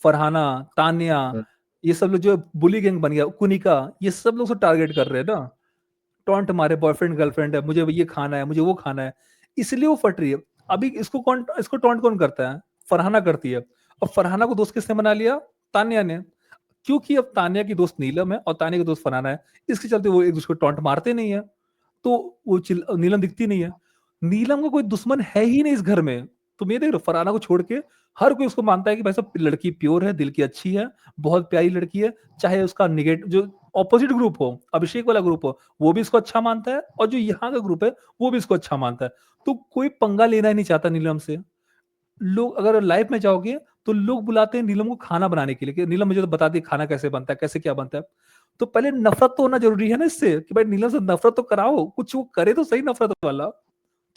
S1: फरहाना, तान्या,
S2: हम्म,
S1: ये सब लोग जो बुली गैंग बन गया, कुनिका, ये सब लोग से टारगेट कर रहे हैं ना, टॉन्ट मारे, बॉयफ्रेंड गर्लफ्रेंड है, मुझे ये खाना है, मुझे वो खाना है, इसलिए वो फट रही है। अभी इसको टॉन्ट कौन करता है? फरहाना करती है। अब फरहाना को दोस्त किसने बना लिया? तान्या ने, क्योंकि अब तान्या की दोस्त नीलम है और तान्या की दोस्त फरहाना है, इसके चलते वो एक दूसरे को टॉन्ट मारते नहीं है, तो वो नीलम दिखती नहीं है। नीलम का कोई दुश्मन है ही नहीं इस घर में। तुम ये देख रहे हो, फरहाना को छोड़ के हर कोई उसको मानता है कि भाई साहब लड़की प्योर है, दिल की अच्छी है, बहुत प्यारी लड़की है, चाहे उसका निगेट जो ऑपोजिट ग्रुप हो, अभिषेक वाला ग्रुप हो, वो भी इसको अच्छा मानता है, और जो यहाँ का ग्रुप है वो भी इसको अच्छा मानता है। तो कोई पंगा लेना ही नहीं चाहता नीलम से। लोग अगर लाइफ में जाओगे तो लोग बुलाते हैं नीलम को खाना बनाने के लिए कि नीलम मुझे तो बता दी खाना कैसे बनता है, कैसे क्या बनता है। तो पहले नफरत तो होना जरूरी है ना इससे, कि भाई नीलम से नफरत तो कराओ, कुछ वो करे तो सही नफरत वाला।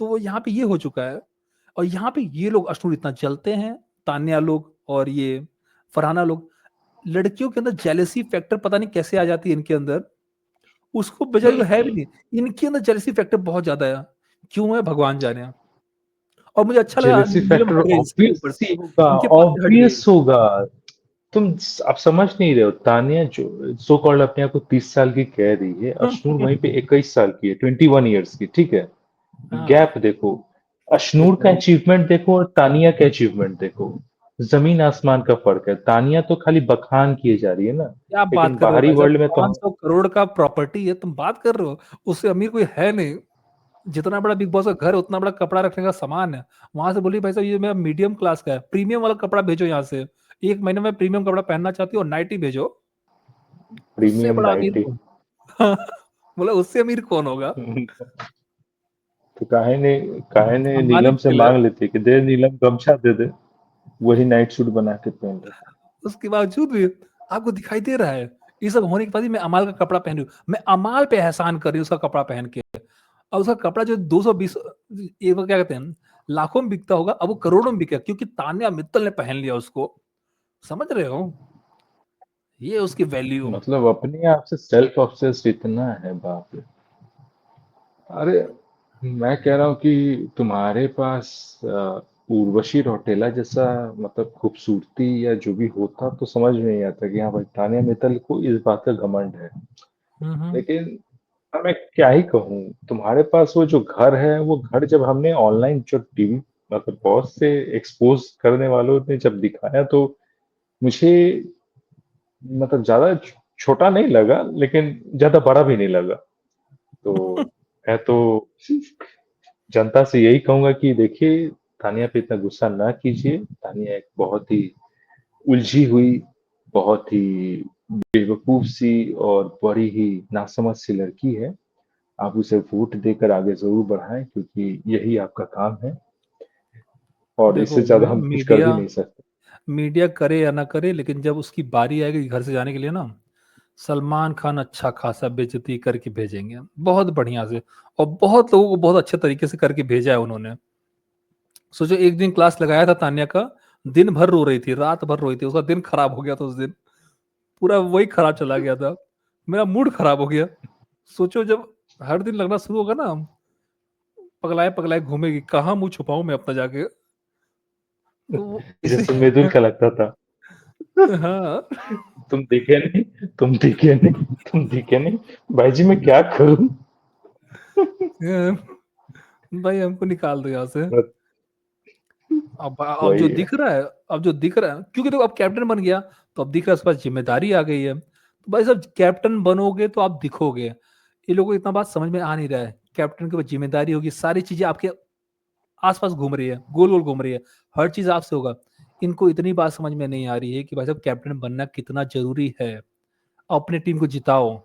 S1: तो वो यहाँ पे ये हो चुका है। और यहाँ पे ये लोग अश्नूर इतना जलते हैं, तान्या लोग और ये फरहाना लोग, लड़कियों के अंदर जेलेसी फैक्टर पता नहीं कैसे आ जाती है इनके अंदर, उसको बेचारी को है भी नहीं, इनके अंदर जेलेसी फैक्टर बहुत ज्यादा है, क्यों है भगवान जाने। और मुझे अच्छा लगा
S2: जेलेसी
S1: नीलम
S2: फैक्टर
S1: हट गई इसके
S2: ऑब्वियस
S1: ऊपर से,
S2: ही होगा,
S1: इनके पास से हट गई।
S2: ऑब्वियस होगा। तुम आप समझ नहीं रहे हो, तानिया जो सो कॉल्ड अपने आप को 30 साल की कह रही है, अशनूर वहीं पे 21 साल की है, 21 ईयर्स की, ठीक है।
S1: हाँ
S2: गैप देखो, अशनूर का अचीवमेंट देखो और तानिया का अचीवमेंट देखो, जमीन आसमान का फर्क है। तानिया तो खाली बखान किए जा रही है ना,
S1: क्या बात
S2: लेकिन
S1: कर रहे हो
S2: बाहरी
S1: भाई साहब,
S2: वर्ल्ड में तो
S1: 500 करोड़ का प्रॉपर्टी है, तुम बात कर रहे हो, उससे अमीर कोई है नहीं। जितना बड़ा बिग बॉस का घर है उतना बड़ा कपड़ा रखने का सामान है। वहां से बोली भाई साहब ये मेरा मीडियम क्लास का है, प्रीमियम वाला कपड़ा भेजो यहाँ से, एक महीने में प्रीमियम कपड़ा पहनना चाहती हो, नाइटी भेजो। उससे
S2: प्रीमियम
S1: बड़ा अमीर
S2: नाइटी।
S1: कौन? बोला उससे अमीर कौन होगा?
S2: तो काहे ने
S1: अंबानी
S2: नीलम से
S1: फेल है।
S2: मांग लेते कि दे नीलम गमछा दे दे, वही नाइट सूट बना के पहन लेते।
S1: उसके बावजूद भी आपको दिखाई दे रहा है, ये सब होने के बाद भी मैं अमाल का कपड़ा पहन रही हूँ, मैं अमाल पे एहसान कर रही हूँ उसका कपड़ा पहन के। और उसका कपड़ा जो 220, ये वो क्या कहते हैं, लाखों में बिकता होगा, अब वो करोड़ों में बिका क्योंकि तान्या मित्तल ने पहन लिया उसको। समझ रहे हो, ये उसकी वैल्यू।
S2: मतलब अपने आप से सेल्फ ऑब्सेस्ड इतना है, बाप रे। अरे मैं कह रहा हूँ कि तुम्हारे पास उर्वशी रौटेला जैसा मतलब खूबसूरती या जो भी होता तो समझ में नहीं आता कि हाँ भाई तानिया मित्तल को इस बात का घमंड है।
S1: हम्म।
S2: लेकिन अब मैं क्या ही कहूँ, तुम्हारे पास वो जो घर है, वो घर जब हमने ऑनलाइन जो टीवी मतलब बहुत से एक्सपोज करने वालों ने जब दिखाया तो मुझे मतलब ज्यादा छोटा नहीं लगा, लेकिन ज्यादा बड़ा भी नहीं लगा। तो मैं तो जनता से यही कहूंगा कि देखिए, तानिया पे इतना गुस्सा ना कीजिए। तानिया एक बहुत ही उलझी हुई, बहुत ही बेवकूफ सी और बड़ी ही नासमझ सी लड़की है। आप उसे वोट देकर आगे जरूर बढ़ाएं, क्योंकि यही आपका काम है और इससे
S1: देखो
S2: ज्यादा हम कुछ कर
S1: मीडिया,
S2: भी नहीं सकते।
S1: मीडिया करे या ना करे, लेकिन जब उसकी बारी आएगी घर से जाने के लिए ना, सलमान खान अच्छा खासा बेइज्जती करके भेजेंगे, बहुत बढ़िया से। और बहुत लोगों को बहुत अच्छे तरीके से करके भेजा है उन्होंने। सोचो एक दिन क्लास लगाया था तान्या का, दिन भर रो रही थी, रात भर रोई थी, उसका दिन खराब हो गया था उस दिन, पूरा वही खराब चला गया था, मेरा मूड खराब हो गया। सोचो जब हर दिन लगना शुरू होगा ना, पगलाए पगलाए घूमेगी, कहाँ मुंह छुपाऊं मैं अपना जाके। तो इसी
S2: जैसे मृदुल का लगता था।
S1: हाँ।
S2: तुम देखे नहीं, तुम देखे नहीं, तुम देखे नहीं, भाई जी मैं क्या करूं।
S1: भाई हमको निकाल दो यहाँ से।
S2: बस
S1: अब जो
S2: वही है।
S1: दिख रहा है, अब जो दिख रहा है, क्योंकि देखो अब कैप्टन बन गया, तो अब दिख रहा है उसके पास जिम्मेदारी आ गई है, तो भाई साहब कैप्टन बनोगे तो आप दिखोगे। ये लोगों को इतना बात समझ में आ नहीं रहा है, कैप्टन की वो जिम्मेदारी होगी, सारी चीजें आपके आसपास घूम रही है, गोल गोल घूम रही है, हर चीज आपसे होगा। इनको इतनी बात समझ में नहीं आ रही है कि भाई साहब कैप्टन बनना कितना जरूरी है, अपनी टीम को जिताओ।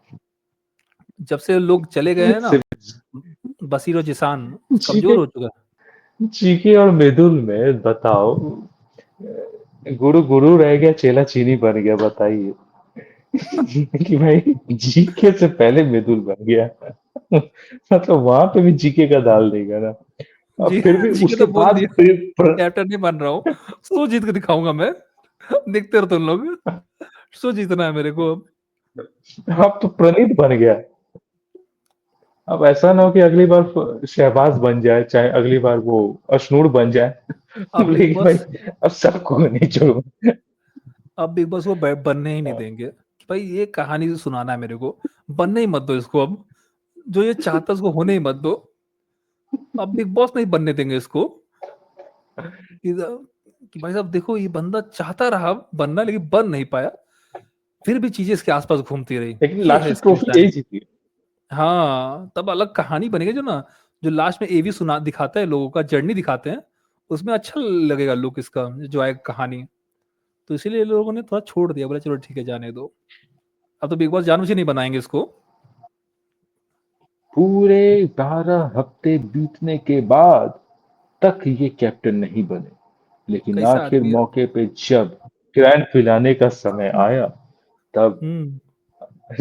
S1: जब से लोग चले गए हैं ना,
S2: सिर्फ
S1: बसीर और जिसान कमजोर
S2: जीके
S1: हो चुका है।
S2: जीके और मृदुल में बताओ, गुरु गुरु रह गया, चेला चीनी बन गया, बताइए। कि भाई जीके से पहले मृदुल बन गया। मतलब वहां पे भी जीके का दाल देगा ना। अब
S1: जी
S2: फिर भी
S1: जी के
S2: उसके
S1: तो बोल
S2: बाद
S1: दिया कैप्टन नहीं बन रहा हूँ, सो जीत के दिखाऊंगा मैं, देखते रहो तुम लोग, सो जीतना है मेरे को अब।
S2: अब तो प्रणीत बन गया। अब ऐसा ना हो कि अगली बार शहबाज बन जाए, चाहे अगली बार वो अशनूर बन जाए।
S1: अब
S2: बोले
S1: बिग
S2: कि भाई
S1: बॉस
S2: अब सबको नहीं छोड़ूंगा।
S1: अब बिग बॉस को बनने ही नहीं देंगे कि भाई ये कहानी सुनाना है मेरे को, बनने ही मत दो इसको अब, जो ये चाहता है उसको होने ही मत दो। अब बिग बॉस नहीं बनने देंगे इसको कि, कि भाई साहब देखो ये बंदा चाहता रहा बनना लेकिन बन नहीं पाया, फिर भी चीजें इसके आसपास घूमती रही,
S2: लेकिन
S1: ये है
S2: लास्ट
S1: इसकी
S2: ट्रॉफी
S1: निशानी।
S2: यही जीती।
S1: हाँ तब अलग कहानी बनेगी, जो ना जो लास्ट में एवी सुना दिखाता है, लोगों का जर्नी दिखाते हैं, उसमें अच्छा लगेगा लुक इसका, जो आए कहानी। तो इसीलिए लोगों ने थोड़ा छोड़ दिया, बोले चलो ठीक है जाने दो। अब तो बिग बॉस जानबूझ के नहीं बनाएंगे इसको।
S2: पूरे 12 हफ्ते बीतने के बाद तक ये कैप्टन नहीं बने, लेकिन
S1: कैसा
S2: आखिर
S1: आदमी है।
S2: मौके पे जब ग्रैंड फिनाले का समय आया, तब
S1: हम्म।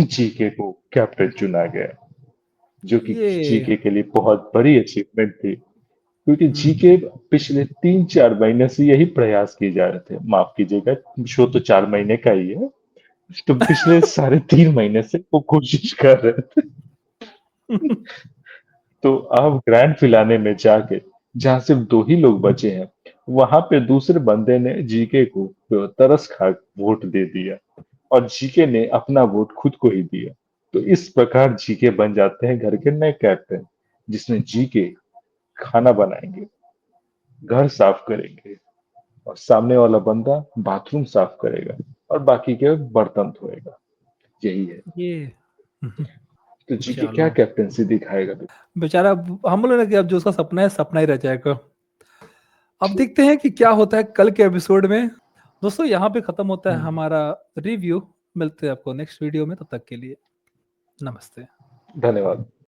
S2: जीके को कैप्टन चुना गया, जो कि
S1: ये
S2: जीके के लिए बहुत बड़ी अचीवमेंट थी। क्योंकि
S1: हम्म,
S2: जीके पिछले 3-4 महीने से यही प्रयास किए जा रहे थे, माफ कीजिएगा, शो तो 4 महीने का ही है, तो पिछले साढ़े 3 महीने से वो कोशिश कर रहे थे। तो अब ग्रैंड फिनाले में जाके, जहां सिर्फ 2 ही लोग बचे हैं, वहां पे दूसरे बंदे ने जीके को तरस खा वोट दे दिया, और जीके ने अपना वोट खुद को ही दिया। तो इस प्रकार जीके बन जाते हैं घर के नए कैप्टन, जिसमें जीके खाना बनाएंगे, घर साफ करेंगे, और सामने वाला बंदा बाथरूम साफ करेगा, और बाकी के बर्तन धोएगा। यही है।
S1: ये
S2: तो जीके क्या
S1: चलो
S2: कैप्टनसी दिखाएगा।
S1: बेचारा, हम बोले ना कि अब जो उसका सपना है सपना ही रह जाएगा। अब देखते हैं कि क्या होता है कल के एपिसोड में। दोस्तों यहाँ पे खत्म होता है हमारा रिव्यू, मिलते हैं आपको नेक्स्ट वीडियो में, तब तक के लिए नमस्ते।
S2: धन्यवाद।